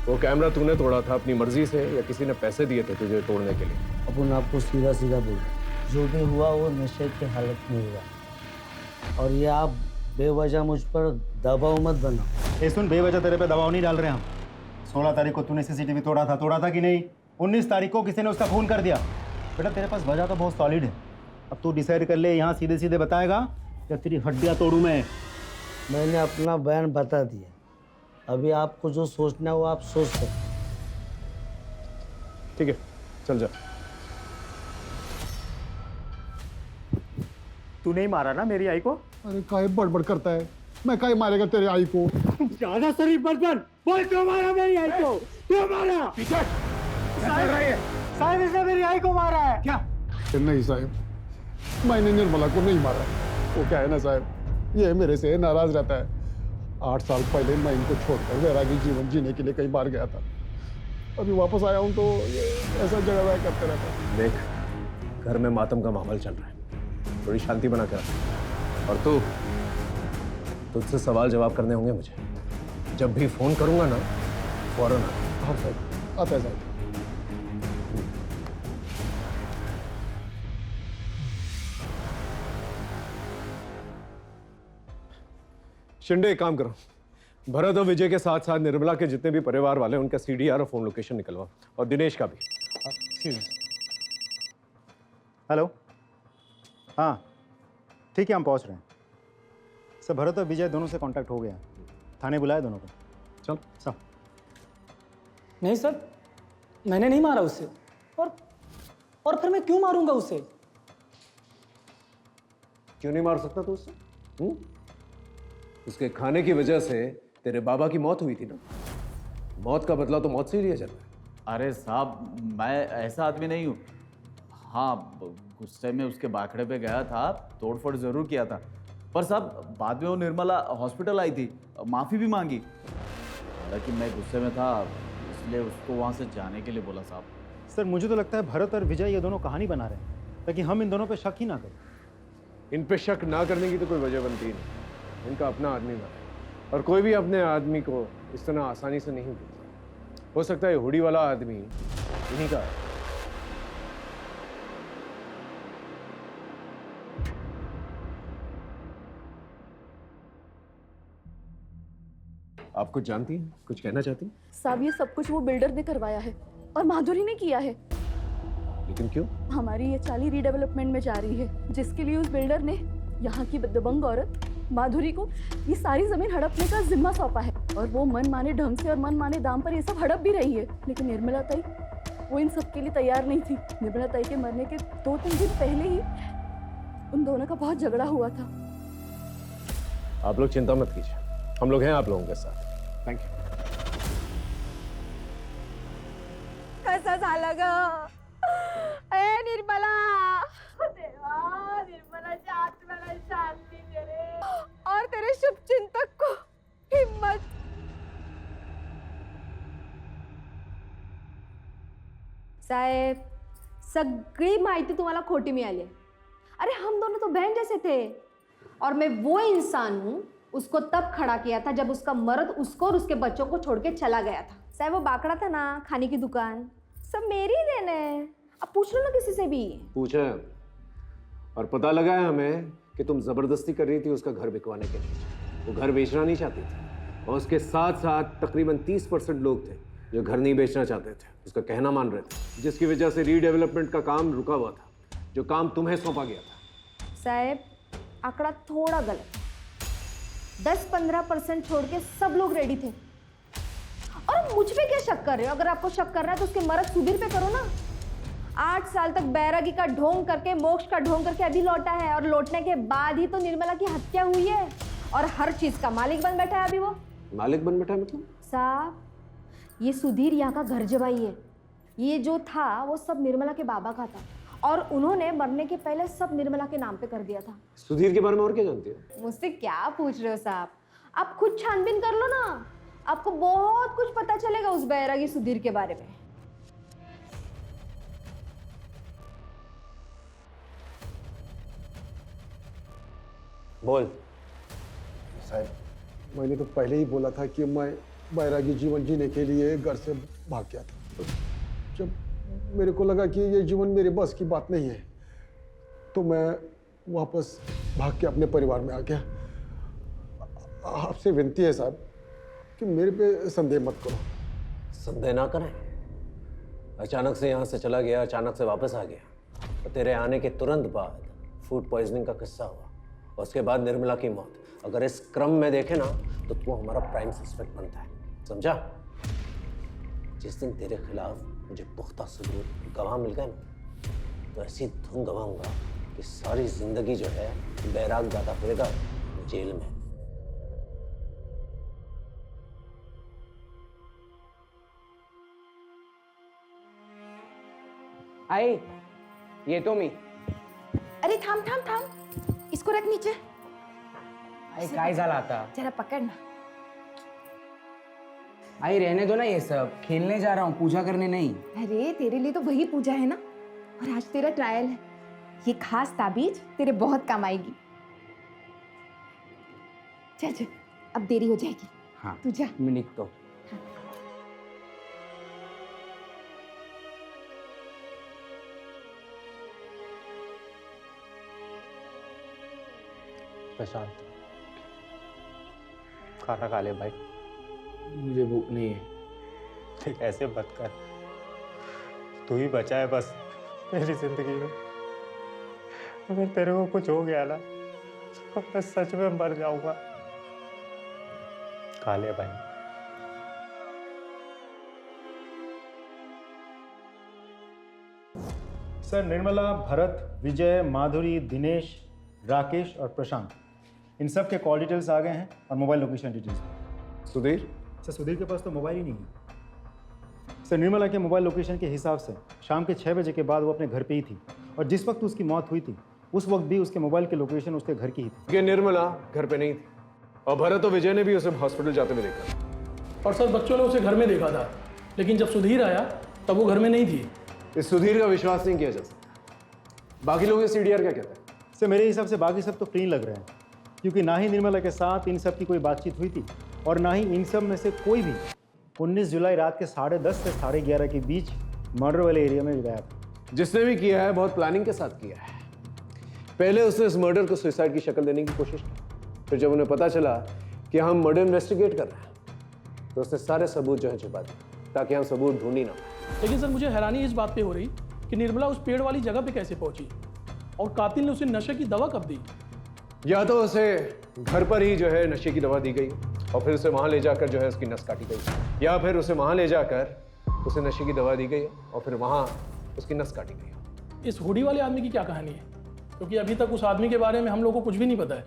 वो कैमरा तूने तोड़ा था अपनी मर्जी से या किसी ने पैसे दिए थे तुझे तोड़ने के लिए? अपन आपको सीधा सीधा बोल रहे, जो भी हुआ वो नशे की हालत में हुआ, और ये आप बेवजह मुझ पर दबाव मत बनाओ। ए सुन, बेवजह तेरे पे दबाव नहीं डाल रहे हम। 16 तारीख को तूने सीसीटीवी तोड़ा था कि नहीं? 19 तारीख को किसी ने उसका खून कर दिया। बेटा तेरे पास वजह तो बहुत सॉलिड है, अब तू डिसाइड कर ले, यहाँ सीधे सीधे बताएगा या तेरी हड्डियाँ तोड़ूं मैं? मैंने अपना बयान बता दिया, अभी आपको जो सोचना है वो आप सोच सकते। ठीक है, चल जा। तू नहीं मारा ना मेरी आई को? अरे काहे बड़बड़ करता है, मैं काहे मारेगा तेरे आई को? ज्यादा शरीफ मत बन, बोल क्यों मारा मेरी आई को? क्यों मारा? साहब इसने मेरी आई को मारा है। क्या? नहीं साहब, मैंने निर्मला को नहीं मारा। वो क्या है ना साहब, ये मेरे से नाराज रहता है। 8 साल पहले मैं इनको छोड़कर वैरागी जीवन जीने के लिए कई बार गया था। अभी वापस आया हूँ तो ये ऐसा झगड़ा करते रहता है। देख, घर में मातम का माहौल चल रहा है, थोड़ी शांति बना कर। और तुझसे सवाल जवाब करने होंगे मुझे। जब भी फोन करूंगा ना, फौरन आ। हाँ साहब, आता है साहब। शिंदे, एक काम करो, भरत और विजय के साथ साथ निर्मला के जितने भी परिवार वाले हैं उनका सीडीआर और फोन लोकेशन निकलवा, और दिनेश का भी। हेलो, हाँ ठीक है, हम पहुंच रहे हैं सर। भरत और विजय दोनों से कांटेक्ट हो गया, थाने बुलाया दोनों को। चल सब। नहीं सर, मैंने नहीं मारा उससे। और फिर मैं क्यों मारूंगा उसे? क्यों नहीं मार सकता तू उससे? उसके खाने की वजह से तेरे बाबा की मौत हुई थी ना। मौत का बदला तो मौत से ही लिया जाता है। अरे साहब, मैं ऐसा आदमी नहीं हूँ। हाँ, गुस्से में उसके बाखड़े पे गया था, तोड़फोड़ जरूर किया था, पर साहब बाद में वो निर्मला हॉस्पिटल आई थी, माफ़ी भी मांगी। हालांकि मैं गुस्से में था, इसलिए उसको वहाँ से जाने के लिए बोला साहब। सर मुझे तो लगता है भरत और विजय ये दोनों कहानी बना रहे हैं ताकि हम इन दोनों पे शक ही ना करें। इन पे शक ना करने की तो कोई वजह बनती ही नहीं। इनका अपना आदमी मरा है, और कोई भी अपने आदमी को इस तरह आसानी से नहीं भूलता। हो सकता है हुडी वाला आदमी इन्हीं का है। आप कुछ जानती हैं, कुछ कहना चाहती हैं? साहब ये सब कुछ वो बिल्डर ने करवाया है और माधुरी ने किया है। लेकिन क्यों? हमारी ये चाली रीडेवलपमेंट में जा रही है, जिसके लिए उस बिल्डर ने यहाँ की दबंग औरत माधुरी को ये सारी जमीन हड़पने का जिम्मा सौंपा है। और वो मन माने ढंग से और मन माने दाम पर ये सब हड़प भी रही है। लेकिन निर्मला ताई वो इन सब के लिए तैयार नहीं थी। निर्मला ताई के मरने के 2-3 दिन पहले ही उन दोनों का बहुत झगड़ा हुआ था। आप लोग चिंता मत कीजिए, हम लोग हैं आप लोगों के साथ। Thank you. कैसा झालं ग ए निर्मला? देवा, निर्मलाच्या आत्म्याला शांती दे रे, और तेरे शुभ चिंतक को हिम्मत। साहेब, सगळी माहिती तुम्हाला खोटी मिळाली आहे। अरे हम दोनों तो बहन जैसे थे, और मैं वो इंसान हूँ उसको तब खड़ा किया था जब उसका मर्द उसको और उसके बच्चों को छोड़ के चला गया था। साहब वो बाकड़ा था ना, खाने की दुकान, सब मेरी ही देन है। अब पूछ लो ना किसी से भी। पूछा है, और पता लगा है हमें कि तुम जबरदस्ती कर रही थी उसका घर बिकवाने के लिए। वो घर बेचना नहीं चाहती थी, और उसके साथ साथ तकरीबन 30% लोग थे जो घर नहीं बेचना चाहते थे, उसका कहना मान रहे थे, जिसकी वजह से रीडेवलपमेंट का काम रुका हुआ था, जो काम तुम्हें सौंपा गया था। साहब आंकड़ा थोड़ा गलत, 10-15% छोड़ के सब लोग रेडी थे। और मुझ पे क्या शक कर रहे हो? अगर आपको शक करना है तो उसके मर्द सुधीर पे करो ना। 8 साल तक बैरागी का ढोंग करके, मोक्ष का ढोंग करके अभी लौटा है, और लौटने के बाद ही तो निर्मला की हत्या हुई है, और हर चीज का मालिक बन बैठा है अभी वो। मालिक बन बैठा मतलब? साहब ये सुधीर यहाँ का घर जवाई है। ये जो था वो सब निर्मला के बाबा का था, और उन्होंने मरने के पहले सब निर्मला के नाम पे कर दिया था। सुधीर के बारे में और क्या जानती हो? मुझसे क्या पूछ रहे हो साहब? आप खुद छानबीन कर लो ना, आपको बहुत कुछ पता चलेगा उस बैरागी सुधीर के बारे में। बोल। साहब, मैंने तो पहले ही बोला था कि मैं बैरागी जीवन जीने के लिए घर से भाग गया था। जब मेरे को लगा कि ये जीवन मेरे बस की बात नहीं है, तो मैं वापस भाग के अपने परिवार में आ गया। आपसे विनती है साहब कि मेरे पे संदेह मत करो। संदेह ना करें। अचानक से यहाँ से चला गया, अचानक से वापस आ गया, और तेरे आने के तुरंत बाद फूड पॉइजनिंग का किस्सा हुआ, और उसके बाद निर्मला की मौत। अगर इस क्रम में देखे ना तो तू हमारा प्राइम सस्पेक्ट बनता है, समझा? जिस दिन तेरे खिलाफ मुझे पुख्ता सबूत, गवाह मिल गए ना, तो ऐसी धुन गवाऊंगा कि सारी जिंदगी जो है बैराग जाता फिरेगा जेल में। आई, ये तो मी। अरे थाम थाम थाम, इसको रख नीचे। आई काय झाला आता? जरा पकड़ना। आई रहने दो ना ये सब, खेलने जा रहा हूँ, पूजा करने नहीं। अरे तेरे लिए तो वही पूजा है ना, और आज तेरा ट्रायल है। ये खास ताबीज तेरे बहुत काम आएगी। चल चल, अब देरी हो जाएगी। हाँ, तू जा। मैं निकता हूँ। प्रशांत, खाना खा ले भाई। मुझे भूख नहीं है। देख ऐसे मत कर, तू ही बचा है बस मेरी जिंदगी में। अगर तेरे को कुछ हो गया ना तो मैं सच में मर जाऊंगा। खा ले भाई। सर, निर्मला, भरत, विजय, माधुरी, दिनेश, राकेश और प्रशांत, इन सब के कॉल डिटेल्स आ गए हैं और mobile location details. Sudhir? Sir, Sudhir के पास तो मोबाइल ही नहीं है। सर, निर्मला के मोबाइल लोकेशन के हिसाब से शाम के 6 बजे के बाद वो अपने घर पे ही थी, और जिस वक्त उसकी मौत हुई थी उस वक्त भी उसके मोबाइल की लोकेशन उसके घर की ही थी। कि निर्मला घर पे नहीं थी, और भरत और विजय ने भी उसे हॉस्पिटल जाते हुए देखा। और सर बच्चों ने उसे घर में देखा था, लेकिन जब सुधीर आया तब वो घर में नहीं थी। इस सुधीर का विश्वास नहीं किया जा सकता। बाकी लोग सीडीआर क्या कहते हैं? सर, मेरे हिसाब से बाकी सब तो फ्री लग रहे हैं, क्योंकि ना ही निर्मला के साथ इन सब की कोई बातचीत हुई थी, और ना ही इन सब में से कोई भी 19 जुलाई रात के 10:30 से 11:30 के बीच मर्डर वाले एरिया में गायब। जिसने भी किया है बहुत प्लानिंग के साथ किया है। पहले उसने इस मर्डर को सुसाइड की शक्ल देने की कोशिश की, फिर जब उन्हें पता चला कि हम मर्डर इन्वेस्टिगेट कर रहे हैं तो उसने सारे सबूत जो है छुपा दिए ताकि हम सबूत ढूंढ ही ना पाए। लेकिन सर मुझे हैरानी इस बात पे हो रही कि निर्मला उस पेड़ वाली जगह पे कैसे पहुंची, और कातिल ने उसे नशे की दवा कब दी? या तो उसे घर पर ही जो है नशे की दवा दी गई और फिर उसे वहां ले जाकर जो है उसकी नस काटी गई, या फिर उसे वहां ले जाकर उसे नशे की दवा दी गई और फिर वहां उसकी नस काटी गई। इस हुडी वाले आदमी की क्या कहानी है? क्योंकि अभी तक उस आदमी के बारे में हम लोग को कुछ भी नहीं पता है।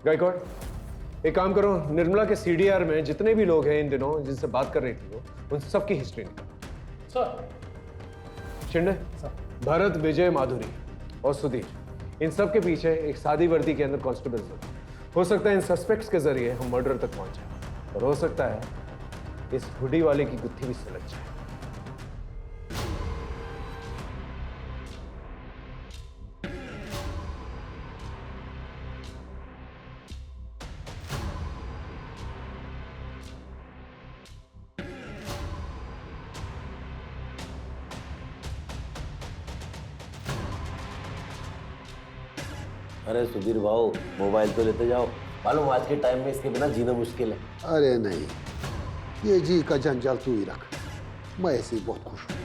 गायकवाड़, एक काम करो, निर्मला के सीडीआर में जितने भी लोग हैं इन दिनों जिनसे बात कर रही थी वो, उन सबकी हिस्ट्री निकालो। सर। शिंदे, भरत, विजय, माधुरी और सुधीर, इन सब के पीछे एक सादी वर्दी के अंदर कांस्टेबल जरूर। हो सकता है इन सस्पेक्ट्स के जरिए हम मर्डर तक पहुंच जाए, और हो सकता है इस हुडी वाले की गुत्थी भी सुलझ जाए। अरे सुधीर भाऊ, मोबाइल तो लेते जाओ, मालूम आज के टाइम में इसके बिना जीना मुश्किल है। अरे नहीं, ये जी का जंजाल तू ही रख, मैं ऐसे ही बहुत खुश हूँ।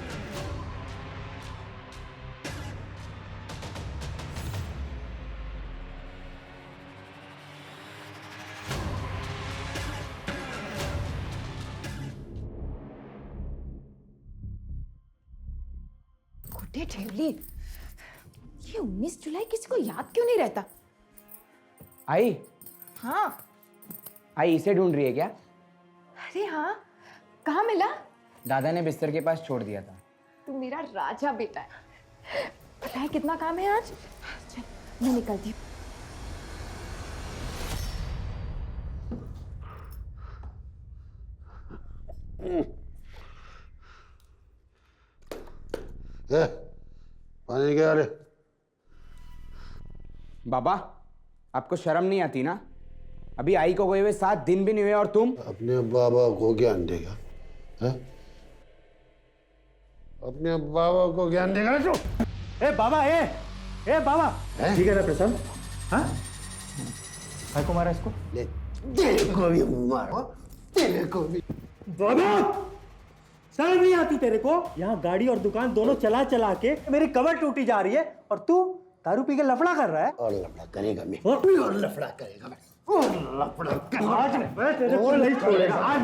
गुड्डे ठेवली, ये 19 जुलाई किसी को याद क्यों नहीं रहता? आई, हाँ। आई इसे ढूंढ रही है क्या? अरे हाँ, कहाँ मिला? दादा ने बिस्तर के पास छोड़ दिया था। तू मेरा राजा बेटा है। पता है कितना काम है आज? चल मैं निकलती हूँ। पानी क्या रे? बाबा, आपको शर्म नहीं आती ना? अभी आई को गए हुए 7 दिन भी नहीं हुए और तुम अपने बाबा को ज्ञान देगा? है? अपने बाबा को ज्ञान देगा जो? ए बाबा, ए बाबा, ठीक है ना प्रशांत? हाँ, भाई को मारा इसको? ले, तेरे को भी मारो, तेरे को भी। बाबा, शर्म नहीं आती तेरे को? यहाँ गाड़ी और दुकान दोनों चला चला के मेरी कमर टूटी जा रही है, और तू दारू पी के लफड़ा कर रहा है। और लफड़ा करेगा मैं, और लफड़ा करेगा मैं, और लफड़ा करेगा। आज मैं तेरे को नहीं छोड़ेगा। आज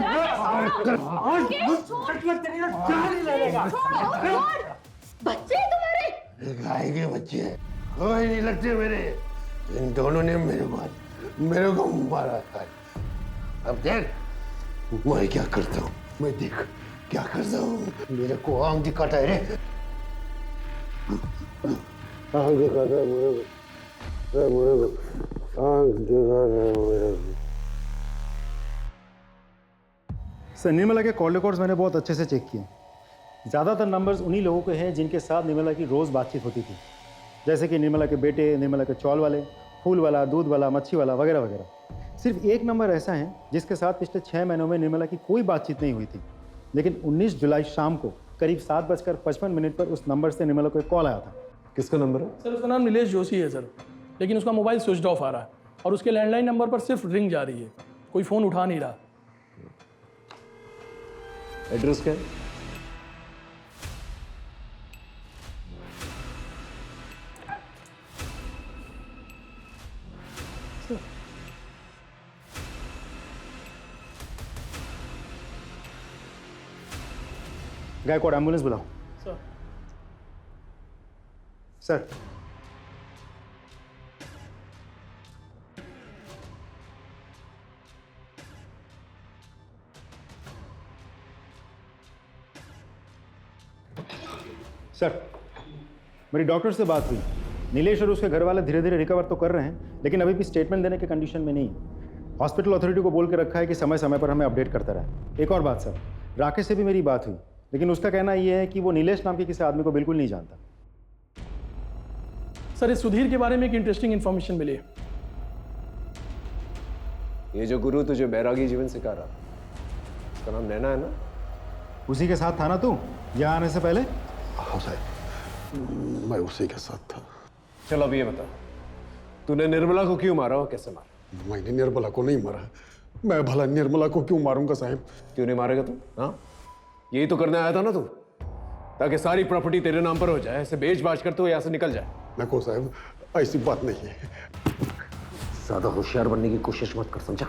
मैं तेरी जान ही ले लेगा। बच्चे तुम्हारे गाय के बच्चे हैं। कोई नहीं लगते मेरे। इन दोनों ने मेरे को मारा है। अब देख मैं क्या करता हूँ, मैं देख क्या करता हूँ। मेरे को आंख दिखाता है रे, आंख दिखाता है मेरे को, आंख दिखाता है मेरे को। सर निर्मला के कॉल रिकॉर्ड्स मैंने बहुत अच्छे से चेक किए। ज़्यादातर नंबर्स उन्हीं लोगों के हैं जिनके साथ निर्मला की रोज़ बातचीत होती थी, जैसे कि निर्मला के बेटे, निर्मला के चौल वाले, फूल वाला, दूध वाला, मच्छी वाला वगैरह वगैरह। सिर्फ एक नंबर ऐसा है जिसके साथ पिछले 6 महीनों में निर्मला की कोई बातचीत नहीं हुई थी, लेकिन 19 जुलाई शाम को करीब 7:55 पर उस नंबर से निर्मला को एक कॉल आया था। किसका नंबर है? सर उसका नाम नीलेश जोशी है सर, लेकिन उसका मोबाइल स्विच ऑफ आ रहा है और उसके लैंडलाइन नंबर पर सिर्फ रिंग जा रही है, कोई फ़ोन उठा नहीं रहा। एड्रेस क्या है? गायकवाड़ एम्बुलेंस बुलाओ। सर सर सर मेरी डॉक्टर से बात हुई। नीलेश और उसके घर वाले धीरे धीरे रिकवर तो कर रहे हैं, लेकिन अभी भी स्टेटमेंट देने के कंडीशन में नहीं है। हॉस्पिटल अथॉरिटी को बोल के रखा है कि समय समय पर हमें अपडेट करता रहे। एक और बात सर, राकेश से भी मेरी बात हुई, लेकिन उसका कहना यह है कि वो नीलेश नाम के किसी आदमी को बिल्कुल नहीं जानता। सर इस सुधीर के बारे में एक इंटरेस्टिंग इन्फॉर्मेशन मिली है। ये जो गुरु तुझे बैरागी जीवन सिखा रहा, उसका नाम नैना है ना? उसी के साथ था ना तू यहाँ आने से पहले? हाँ साहब, मैं उसी के साथ था। चलो अब ये बता, तूने निर्मला को क्यों मारा और कैसे मारा? मैंने निर्मला को नहीं मारा, मैं भला निर्मला को क्यों मारूंगा साहब? क्यों नहीं मारेगा तू? हाँ, यही तो करने आया था ना तू, ताकि सारी प्रॉपर्टी तेरे नाम पर हो जाए, ऐसे बेच बाच कर तो यहाँ से निकल जाए। देखो साहब, ऐसी बात नहीं है। ज्यादा होशियार बनने की कोशिश मत कर, समझा?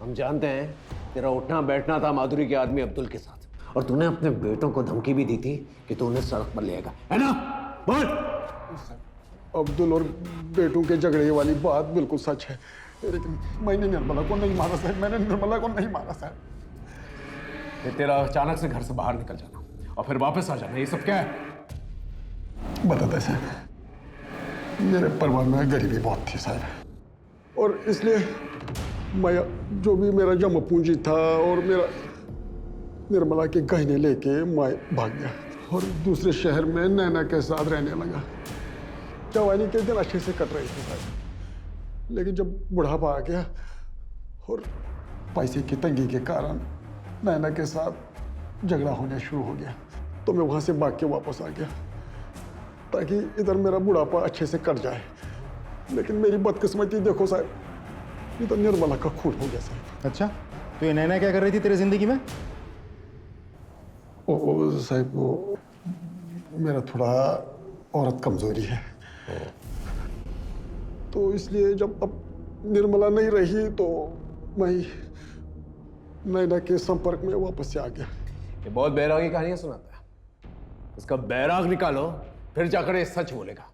हम जानते हैं तेरा उठना बैठना था माधुरी के आदमी अब्दुल के साथ, और तूने अपने बेटों को धमकी भी दी थी कि तू उन्हें सड़क पर ले आएगा, है ना? बोल। अब्दुल और बेटों के झगड़े वाली बात बिल्कुल सच है, लेकिन मैंने निर्मला को नहीं मारा साहब, मैंने निर्मला को नहीं मारा साहब। फिर तेरा अचानक से घर से बाहर निकल जाना और फिर वापस आ जाना, ये सब क्या है? बताते साहब, मेरे परिवार में गरीबी बहुत थी साहब, और इसलिए मैं जो भी मेरा जमा पूंजी था और मेरा निर्मला के गहने लेके मैं भाग गया और दूसरे शहर में नैना के साथ रहने लगा। जवानी के दिन अच्छे से कट रहे थे साहब, लेकिन जब बुढ़ापा आ गया और पैसे की तंगी के कारण नैना के साथ झगड़ा होने शुरू हो गया, तो मैं वहाँ से भाग के वापस आ गया ताकि इधर मेरा बुढ़ापा अच्छे से कट जाए। लेकिन मेरी बदकिस्मती देखो साहब, ये तो निर्मला का खून हो गया साहब। अच्छा, तो ये नैना क्या कर रही थी तेरी जिंदगी में? ओ साहब, वो मेरा थोड़ा औरत कमजोरी है, तो इसलिए जब अब निर्मला नहीं रही तो मैं नैना के संपर्क में वापस से आ गया। ये बहुत बैरागी कहानियां सुनाता है, इसका बैराग निकालो, फिर जाकर ये सच बोलेगा।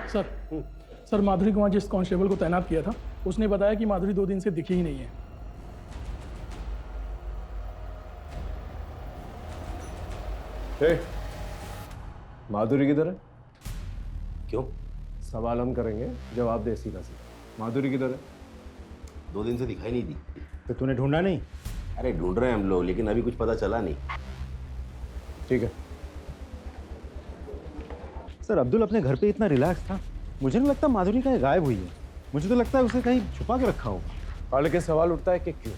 सर माधुरी को वहाँ जिस कांस्टेबल को तैनात किया था, उसने बताया कि माधुरी 2 दिन से दिखी ही नहीं है। माधुरी किधर है? क्यों? सवाल हम करेंगे, जवाब दे सीधा सीधा। माधुरी किधर है? 2 दिन से दिखाई नहीं दी। तो तूने ढूंढा नहीं? अरे ढूंढ रहे हैं हम लोग, लेकिन अभी कुछ पता चला नहीं। ठीक है सर, अब्दुल अपने घर पे इतना रिलैक्स था, मुझे नहीं लगता माधुरी कहीं गायब हुई है। मुझे तो लगता है उसे कहीं छुपा के रखा होगा। और लेकिन सवाल उठता है कि क्यों,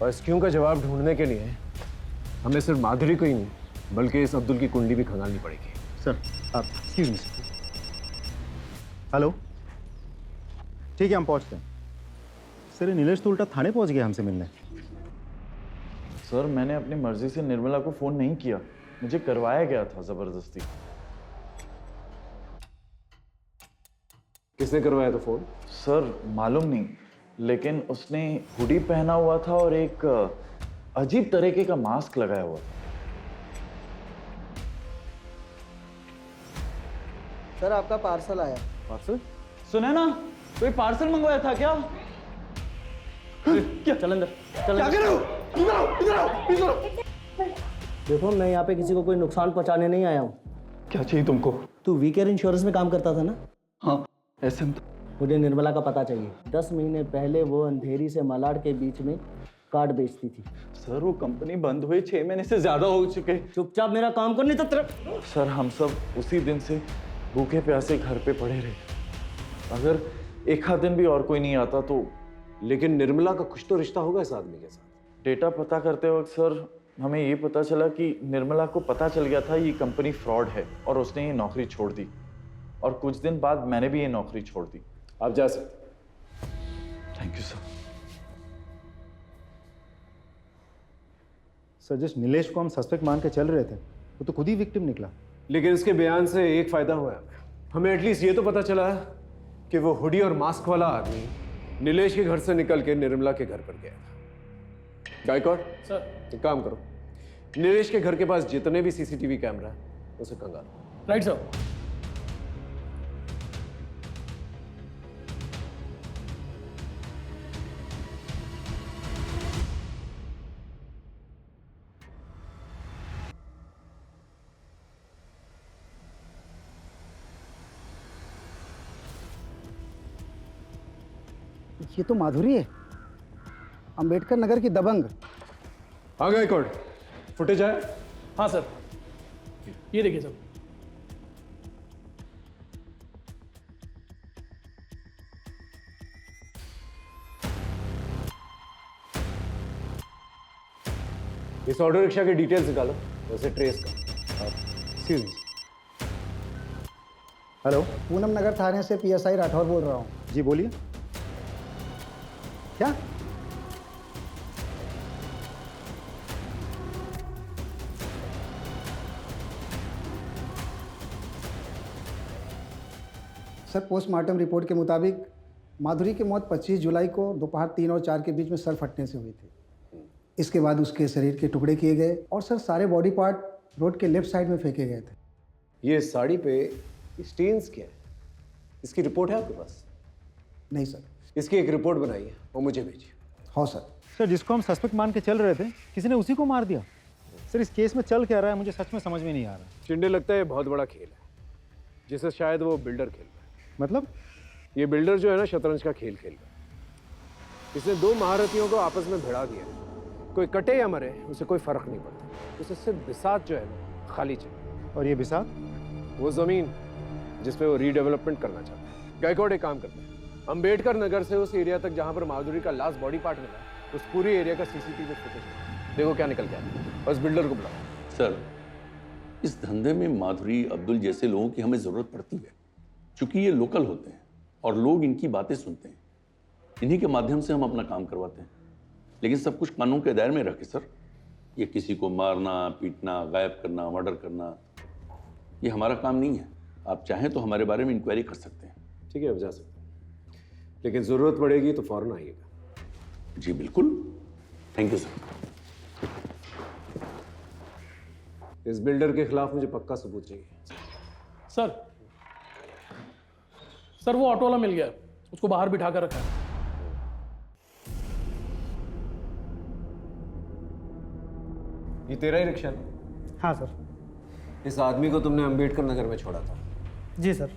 और इस क्यों का जवाब ढूंढने के लिए हमें सिर्फ माधुरी को ही नहीं बल्कि इस अब्दुल की कुंडली भी खंगालनी पड़ेगी। सर आप एक्सक्यूज मी सर। हेलो, ठीक है हम पहुंचते हैं। सर ये नीलेश तो उल्टा थाने पहुंच गया हमसे मिलने। सर मैंने अपनी मर्जी से निर्मला को फोन नहीं किया, मुझे करवाया गया था जबरदस्ती। किसने करवाया था फोन? सर मालूम नहीं, लेकिन उसने हुडी पहना हुआ था और एक अजीब तरीके का मास्क लगाया हुआ था। सर आपका पार्सल आया। पार्सल? सुना ना, कोई पार्सल मंगवाया था क्या? क्या? चल अंदर, चल क्या अंदर। कर रहे हो? इधर आओ, इधर आओ, इधर आओ। देखो मैं यहाँ पे किसी को कोई नुकसान पहुँचाने नहीं आया हूँ। क्या चाहिए तुमको? तू वीकेयर इंश्योरेंस में काम करता था ना? हाँ, ऐसे में मुझे निर्मला का पता चाहिए। 10 महीने पहले वो अंधेरी से मलाड के बीच में कार्ड बेचती थी। सर वो कंपनी बंद हुई 6 महीने से ज्यादा हो चुके। चुपचाप मेरा काम करने तो तेरा। सर हम सब उसी दिन से भूखे प्यासे घर पे पड़े रहे। अगर एक आध दिन भी और कोई नहीं आता तो। लेकिन निर्मला का कुछ तो रिश्ता होगा इस आदमी के साथ। डेटा पता करते वक्त सर हमें ये पता चला कि निर्मला को पता चल गया था ये कंपनी फ्रॉड है और उसने ये नौकरी छोड़ दी। और कुछ दिन बाद मैंने भी ये नौकरी छोड़ दी। आप जा सकते। Thank you sir. सर जिस नीलेश को हम सस्पेक्ट मान के चल रहे थे वो तो खुद ही विक्टिम निकला। लेकिन इसके बयान से एक फायदा हुआ है हमें। एटलीस्ट ये तो पता चला है कि वो हुडी और मास्क वाला आदमी नीलेश के घर से निकल के निर्मला के घर पर गया था। गायकवाड़ सर, एक काम करो, नीलेश के घर के पास जितने भी सीसीटीवी कैमरा है उसे कंगालो। Right sir. ये तो माधुरी है, अंबेडकर नगर की दबंग। हाँ गायकवाड़, फुटेज आया? हाँ सर, ये देखिए सर। इस ऑटो रिक्शा की डिटेल्स निकालो, उसे ट्रेस करो। Excuse me. हेलो, पूनम नगर थाने से PSI राठौर बोल रहा हूँ। जी बोलिए। क्या? सर पोस्टमार्टम रिपोर्ट के मुताबिक माधुरी की मौत 25 जुलाई को दोपहर 3 और 4 के बीच में सर फटने से हुई थी। इसके बाद उसके शरीर के टुकड़े किए गए और सर सारे बॉडी पार्ट रोड के लेफ्ट साइड में फेंके गए थे। ये साड़ी पे स्टेन्स क्या है? इसकी रिपोर्ट है आपके पास? नहीं सर। इसकी एक रिपोर्ट बनाई है और मुझे भेजिए। हाँ सर। सर जिसको हम सस्पेक्ट मान के चल रहे थे किसी ने उसी को मार दिया। सर इस केस में चल क्या रहा है मुझे सच में समझ में नहीं आ रहा। चिंडे लगता है बहुत बड़ा खेल है जिसे शायद वो बिल्डर खेल रहा है। मतलब? ये बिल्डर जो है ना शतरंज का खेल खेल रहा है। इसने दो महारथियों को आपस में भिड़ा दिया। कोई कटे या मरे उसे कोई फर्क नहीं पड़ता। उसे सिर्फ बिसात जो है ना खाली चाहिए। और ये बिसात? वो जमीन जिसपे वो रीडेवलपमेंट करना चाहता है। गायकवाड़ एक काम करते हैं, अंबेडकर नगर से उस एरिया तक जहां पर माधुरी का लास्ट बॉडी पार्ट मिला उस पूरी एरिया का सीसीटीवी फुटेज देखो क्या निकल गया। बस बिल्डर को बुलाओ। सर, इस धंधे में माधुरी अब्दुल जैसे लोगों की हमें ज़रूरत पड़ती है, क्योंकि ये लोकल होते हैं और लोग इनकी बातें सुनते हैं। इन्हीं के माध्यम से हम अपना काम करवाते हैं, लेकिन सब कुछ कानून के दायरे में रखे सर। ये किसी को मारना, पीटना, गायब करना, मर्डर करना, ये हमारा काम नहीं है। आप चाहें तो हमारे बारे में इंक्वायरी कर सकते हैं। ठीक है, अब जा सकते हैं, लेकिन ज़रूरत पड़ेगी तो फौरन आइएगा। जी बिल्कुल। Thank you sir. इस बिल्डर के खिलाफ मुझे पक्का सबूत चाहिए। सर वो ऑटो वाला मिल गया, उसको बाहर बिठा कर रखा है। ये तेरा ही रिक्शा है? हाँ सर। इस आदमी को तुमने अंबेडकर नगर में छोड़ा था? जी सर।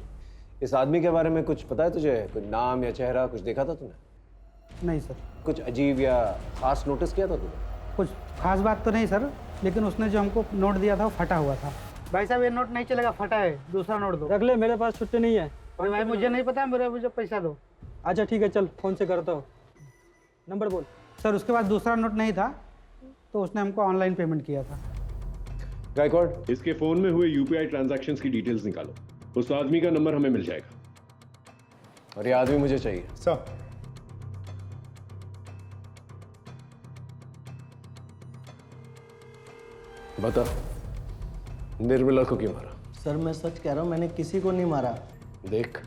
इस आदमी के बारे में कुछ पता है तुझे? कुछ नाम या चेहरा कुछ देखा था तूने? नहीं सर। कुछ अजीब या खास नोटिस किया था तूने? कुछ खास बात तो नहीं सर, लेकिन उसने जो हमको नोट दिया था वो फटा हुआ था। भाई साहब ये नोट नहीं चलेगा, फटा है, दूसरा नोट दो। रख ले, मेरे पास छुट्टी नहीं है। अरे भाई मुझे नहीं पता, मुझे पैसा दो। अच्छा ठीक है, चल फोन से करता हूँ। नंबर बोल। सर उसके पास दूसरा नोट नहीं था तो उसने हमको ऑनलाइन पेमेंट किया था। गायकवाड़, इसके फोन में हुए UPI ट्रांजैक्शंस की डिटेल्स निकालो। उस आदमी का नंबर हमें मिल जाएगा। और ये आदमी मुझे चाहिए। सर बता, निर्मला को क्यों मारा? सर मैं सच कह रहा हूँ, मैंने किसी को नहीं मारा। देख,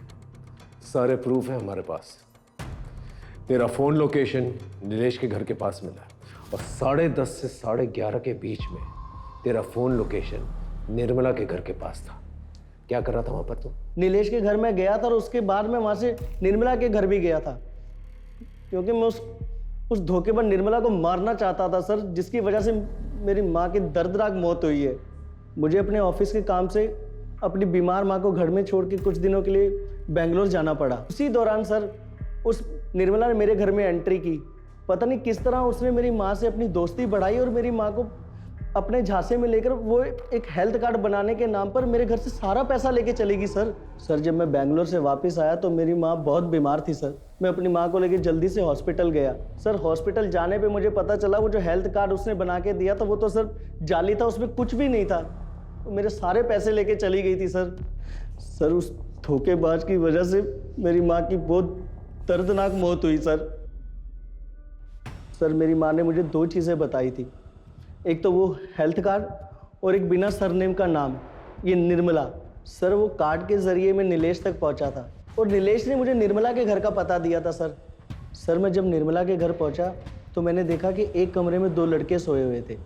सारे प्रूफ है हमारे पास। तेरा फोन लोकेशन नीलेश के घर के पास मिला है और 10:30 से 11:30 के बीच में तेरा फोन लोकेशन निर्मला के घर के पास था। क्या कर रहा था वहां पर तू? नीलेश के घर में गया था और उसके बाद मैं वहां से निर्मला के घर भी गया था, क्योंकि मैं उस धोखेबाज निर्मला को मारना चाहता था सर, जिसकी वजह से मेरी माँ की दर्दनाक मौत हुई है। मुझे अपने ऑफिस के काम से अपनी बीमार माँ को घर में छोड़ के कुछ दिनों के लिए बेंगलोर जाना पड़ा। उसी दौरान सर उस निर्मला ने मेरे घर में एंट्री की। पता नहीं किस तरह उसने मेरी माँ से अपनी दोस्ती बढ़ाई और मेरी माँ को अपने झांसे में लेकर वो एक हेल्थ कार्ड बनाने के नाम पर मेरे घर से सारा पैसा लेके चली गई सर। सर जब मैं बेंगलोर से वापस आया तो मेरी माँ बहुत बीमार थी सर। मैं अपनी माँ को लेकर जल्दी से हॉस्पिटल गया सर। हॉस्पिटल जाने पे मुझे पता चला वो जो हेल्थ कार्ड उसने बना के दिया था वो तो सर जाली था, उसमें कुछ भी नहीं था। तो मेरे सारे पैसे लेके चली गई थी सर। सर उस धोखेबाज की वजह से मेरी माँ की बहुत दर्दनाक मौत हुई सर। सर मेरी माँ ने मुझे 2 चीज़ें बताई थी, एक तो वो हेल्थ कार्ड और एक बिना सरनेम का नाम, ये निर्मला। सर वो कार्ड के जरिए मैं नीलेश तक पहुंचा था और नीलेश ने मुझे निर्मला के घर का पता दिया था सर। सर मैं जब निर्मला के घर पहुंचा तो मैंने देखा कि एक कमरे में 2 लड़के सोए हुए थे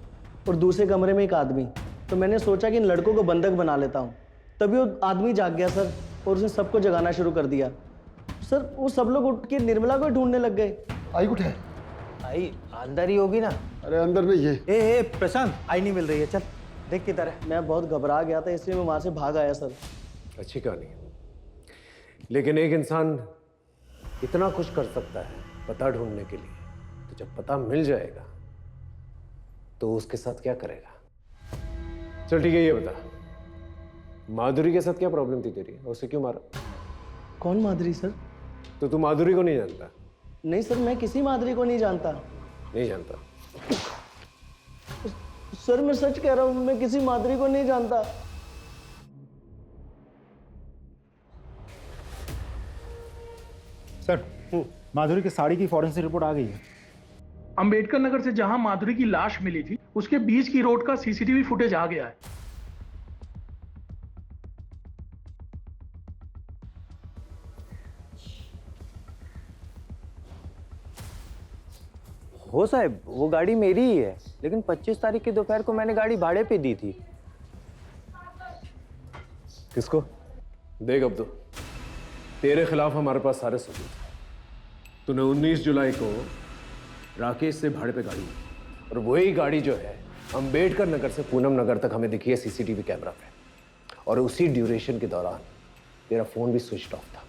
और दूसरे कमरे में एक आदमी। तो मैंने सोचा कि इन लड़कों को बंधक बना लेता हूँ। तभी वो आदमी जाग गया सर और उसने सबको जगाना शुरू कर दिया। सर वो सब लोग उठ के निर्मला को ढूंढने लग गए। आई कुछ है? आई अंदर ही होगी ना। अरे अंदर नहीं है। ए प्रशांत, आई नहीं मिल रही है, चल देख किधर है। मैं बहुत घबरा गया था इसलिए मैं वहां से भाग आया सर। अच्छी कहानी, लेकिन एक इंसान इतना कुछ कर सकता है पता ढूंढने के लिए, तो जब पता मिल जाएगा तो उसके साथ क्या करेगा? चल ठीक है, ये बता माधुरी के साथ क्या प्रॉब्लम थी तेरी, उसे क्यों मारा? कौन माधुरी सर? तो तू माधुरी को नहीं जानता? नहीं सर, मैं किसी माधुरी को नहीं जानता। नहीं जानता? सर मैं सच कह रहा हूं, मैं किसी माधुरी को नहीं जानता। सर माधुरी की साड़ी की फॉरेंसिक रिपोर्ट आ गई है। अंबेडकर नगर से जहां माधुरी की लाश मिली थी उसके बीच की रोड का सीसीटीवी फुटेज आ गया है। हो साहब, वो गाड़ी मेरी ही है, लेकिन 25 तारीख की दोपहर को मैंने गाड़ी भाड़े पे दी थी। किसको? देख अब तो तेरे खिलाफ हमारे पास सारे सबूत हैं। तूने 19 जुलाई को राकेश से भाड़े पे गाड़ी ली और वही गाड़ी जो है अंबेडकर नगर से पूनम नगर तक हमें दिखी है सीसीटीवी कैमरा पे, और उसी ड्यूरेशन के दौरान तेरा फोन भी स्विच ऑफ था।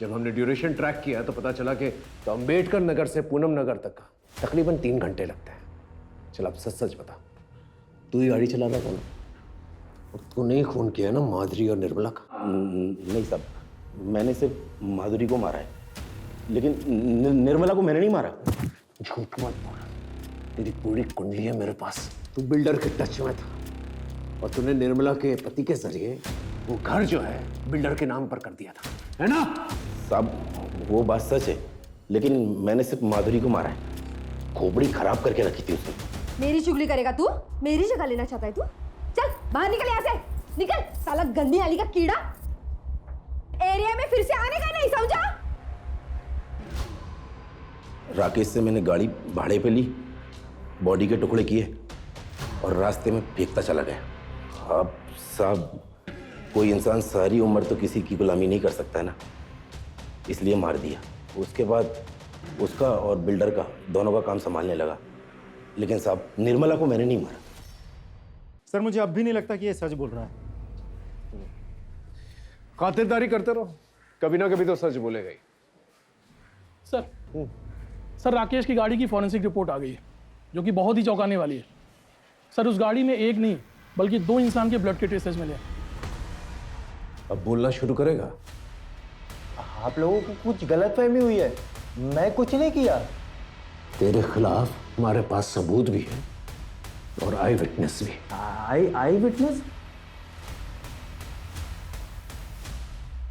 जब हमने ड्यूरेशन ट्रैक किया तो पता चला कि तो अंबेडकर नगर से पूनम नगर तक का तकरीबन 3 घंटे लगते हैं। चल अब सच सच बता, तू ही गाड़ी चला रहा था ना? और तूने ही खून किया ना माधुरी और निर्मला का? नहीं साहब, मैंने सिर्फ माधुरी को मारा है, लेकिन निर्मला को मैंने नहीं मारा। झूठ मत बोल, तेरी पूरी कुंडली है मेरे पास। तू बिल्डर के टच में था और तूने निर्मला के पति के जरिए वो घर जो है बिल्डर के नाम पर कर दिया था, है ना? साहब वो बात सच है, लेकिन मैंने सिर्फ माधुरी को मारा है। खोपड़ी खराब करके रखी थी उसने। मेरी चुगली करेगा तू? मेरी जगह लेना चाहता है तू? चल बाहर निकल यहाँ से, निकल साला गंदी नाली का कीड़ा। एरिया में फिर से आने का नहीं, समझा? राकेश से मैंने गाड़ी भाड़े पे ली, बॉडी के टुकड़े किए और रास्ते में फेंकता चला गया। अब साहब कोई इंसान सारी उम्र तो किसी की गुलामी नहीं कर सकता है ना, इसलिए मार दिया। उसके बाद उसका और बिल्डर का दोनों का काम संभालने लगा, लेकिन साहब निर्मला को मैंने नहीं मारा। सर मुझे अब भी नहीं लगता कि ये सच बोल रहा है। खातिरदारी करते रहो, कभी ना कभी तो सच बोलेगा ही। सर राकेश की गाड़ी की फॉरेंसिक रिपोर्ट आ गई है, जो कि बहुत ही चौंकाने वाली है। सर उस गाड़ी में एक नहीं बल्कि 2 इंसान के ब्लड के ट्रेसेस मिले। अब बोलना शुरू करेगा? आप लोगों को कुछ गलतफहमी हुई है, मैं कुछ नहीं किया। तेरे खिलाफ हमारे पास सबूत भी है और आई विटनेस भी। आई विटनेस?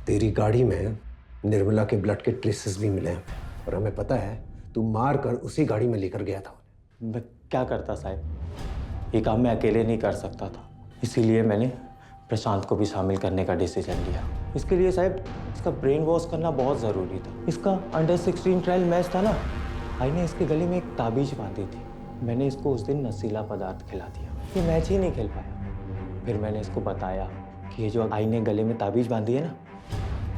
तेरी गाड़ी में निर्मला के ब्लड के ट्रेसेस भी मिले हैं और हमें पता है तू मार कर उसी गाड़ी में लेकर गया था। मैं क्या करता साहब, ये काम मैं अकेले नहीं कर सकता था, इसीलिए मैंने प्रशांत को भी शामिल करने का डिसीजन लिया। इसके लिए साहब इसका ब्रेन वॉश करना बहुत ज़रूरी था। इसका अंडर 16 ट्रायल मैच था ना, आई ने इसके गले में एक ताबीज बांधी थी। मैंने इसको उस दिन नशीला पदार्थ खिला दिया, ये मैच ही नहीं खेल पाया। फिर मैंने इसको बताया कि ये जो आई ने गले में ताबीज बांधी है ना,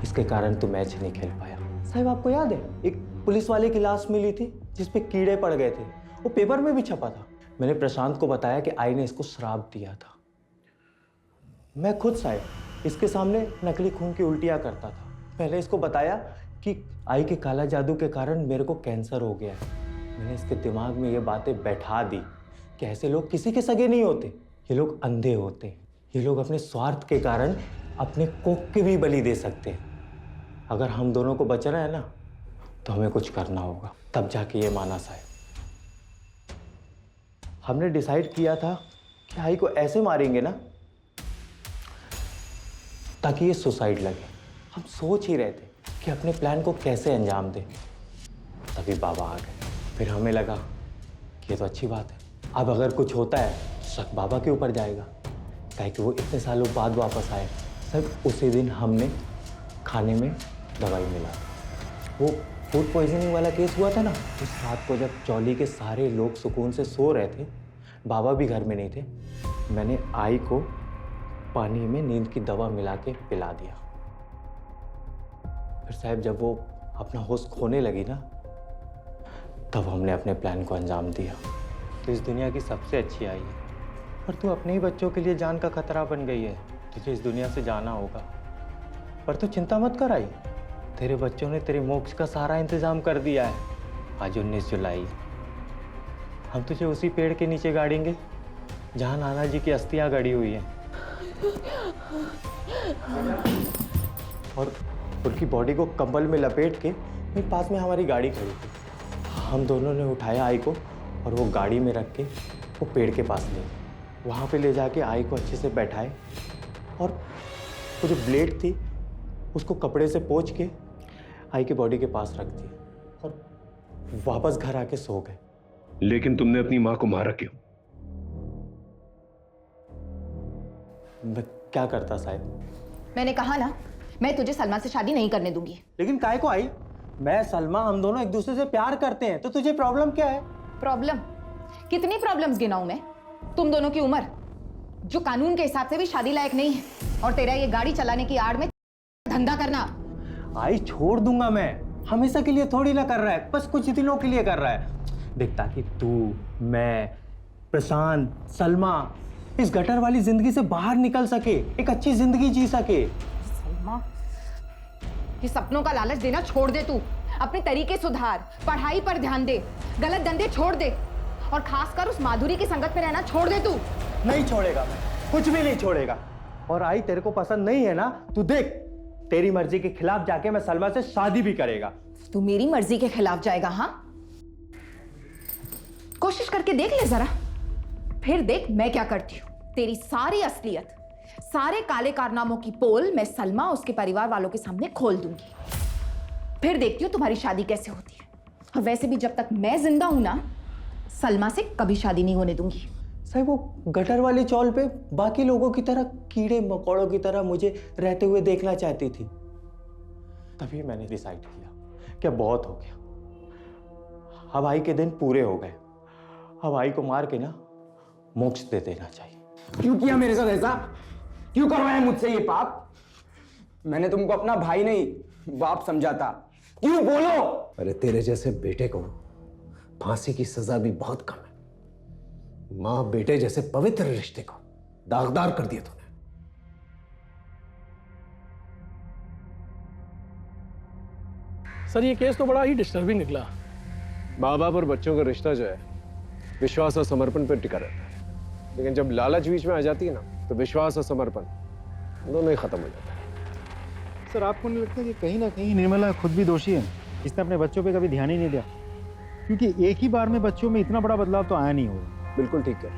इसके कारण तू मैच नहीं खेल पाया। साहब आपको याद है एक पुलिस वाले की लाश मिली थी जिसपे कीड़े पड़ गए थे, वो पेपर में भी छपा था। मैंने प्रशांत को बताया कि आई ने इसको श्राप दिया था। मैं खुद साहब इसके सामने नकली खून की उल्टियाँ करता था। पहले इसको बताया कि आई के काला जादू के कारण मेरे को कैंसर हो गया है। मैंने इसके दिमाग में ये बातें बैठा दी कि ऐसे लोग किसी के सगे नहीं होते, ये लोग अंधे होते हैं। ये लोग अपने स्वार्थ के कारण अपने कोख के भी बलि दे सकते हैं। अगर हम दोनों को बचना है ना तो हमें कुछ करना होगा, तब जाके ये माना साहब। हमने डिसाइड किया था कि आई को ऐसे मारेंगे ना ताकि ये सुसाइड लगे। हम सोच ही रहे थे कि अपने प्लान को कैसे अंजाम दें, तभी बाबा आ गए। फिर हमें लगा कि ये तो अच्छी बात है, अब अगर कुछ होता है शक बाबा के ऊपर जाएगा, ताकि वो इतने सालों बाद वापस आए। सब उसी दिन हमने खाने में दवाई मिला। वो फूड पॉइजनिंग वाला केस हुआ था ना, उस रात को जब चौली के सारे लोग सुकून से सो रहे थे, बाबा भी घर में नहीं थे, मैंने आई को पानी में नींद की दवा मिला के पिला दिया। फिर साहब जब वो अपना होश खोने लगी ना, तब हमने अपने प्लान को अंजाम दिया। तो इस दुनिया की सबसे अच्छी आई है, पर तू अपने ही बच्चों के लिए जान का खतरा बन गई है। तुझे इस दुनिया से जाना होगा, पर तू चिंता मत कर आई, तेरे बच्चों ने तेरे मोक्ष का सारा इंतजाम कर दिया है। आज 19 जुलाई, हम तुझे उसी पेड़ के नीचे गाड़ेंगे जहाँ नाना जी की अस्थियाँ गड़ी हुई हैं, और उनकी बॉडी को कंबल में लपेट के वहीं पास में हमारी गाड़ी खड़ी थी। हम दोनों ने उठाया आई को और वो गाड़ी में रख के वो पेड़ के पास ले गए। वहाँ पे ले जाके आई को अच्छे से बैठाए और वो जो ब्लेड थी उसको कपड़े से पोंछ के आई की बॉडी के पास रख दी और वापस घर आके सो गए। लेकिन तुमने अपनी माँ को मारा क्यों? मैं क्या करता साहब? मैंने कहा ना, मैं तुझे सलमा से शादी नहीं करने दूंगी। लेकिन काहे को आई? मैं सलमा हम दोनों एक दूसरे से प्यार करते हैं, तो तुझे प्रॉब्लम क्या है? प्रॉब्लम? कितनी प्रॉब्लम्स गिनाऊं मैं? तुम दोनों की उम्र जो कानून के हिसाब से भी शादी लायक नहीं है, और तेरा ये गाड़ी चलाने की आड़ में धंधा करना। आई छोड़ दूंगा मैं, हमेशा के लिए थोड़ी ना कर रहा है, बस कुछ दिनों के लिए कर रहा है। देख, ताकि तू, मैं, प्रशांत, सलमा इस गटर वाली जिंदगी से बाहर निकल सके, एक अच्छी जिंदगी जी सके। सलमा, ये सपनों का लालच देना छोड़ दे तू। अपने तरीके सुधार, पढ़ाई पर ध्यान दे, गलत धंधे छोड़ दे, और खासकर उस माधुरी की संगत में रहना छोड़ दे तू। नहीं छोड़ेगा मैं, कुछ भी नहीं छोड़ेगा। और आई तेरे को पसंद नहीं है ना, तू देख, तेरी मर्जी के खिलाफ जाके मैं सलमा से शादी भी करेगा। तू मेरी मर्जी के खिलाफ जाएगा? हाँ, कोशिश करके देख ले जरा, फिर देख मैं क्या करती हूँ। तेरी सारी असलियत, सारे काले कारनामों की पोल मैं सलमा उसके परिवार वालों के सामने खोल दूंगी। फिर देखती हूँ तुम्हारी शादी कैसे होती है। और वैसे भी जब तक मैं जिंदा हूं ना, सलमा से कभी शादी नहीं होने दूंगी। साहब वो गटर वाली चौल पे बाकी लोगों की तरह कीड़े मकोड़ों की तरह मुझे रहते हुए देखना चाहती थी। तभी मैंने डिसाइड किया कि बहुत हो गया, अब आई के दिन पूरे हो गए, अब आई को मार के ना मोक्ष दे देना चाहिए। क्यों किया मेरे साथ ऐसा? क्यों करवाया मुझसे ये पाप? मैंने तुमको अपना भाई नहीं बाप समझा था, क्यों बोलो? अरे तेरे जैसे बेटे को फांसी की सजा भी बहुत कम है। मां बेटे जैसे पवित्र रिश्ते को दागदार कर दिया तूने। सर ये केस तो बड़ा ही डिस्टर्बिंग निकला। माँ बाप और बच्चों का रिश्ता जो है विश्वास और समर्पण पर टिका रहता है, लेकिन जब लालच बीच में आ जाती है ना, तो विश्वास और समर्पण दोनों ही खत्म हो जाता है। सर आपको नहीं लगता कि कहीं ना कहीं निर्मला खुद भी दोषी है? इसने अपने बच्चों पे कभी ध्यान ही नहीं दिया, क्योंकि एक ही बार में बच्चों में इतना बड़ा बदलाव तो आया नहीं होगा। बिल्कुल ठीक है,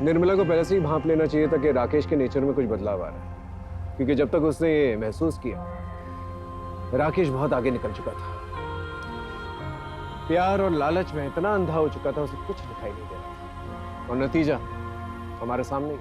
निर्मला को पहले से ही भांप लेना चाहिए था कि राकेश के नेचर में कुछ बदलाव आ रहा है, क्योंकि जब तक उसने ये महसूस किया राकेश बहुत आगे निकल चुका था। प्यार और लालच में इतना अंधा हो चुका था, उसे कुछ दिखाई नहीं दे रहा था, और नतीजा हमारे सामने ही।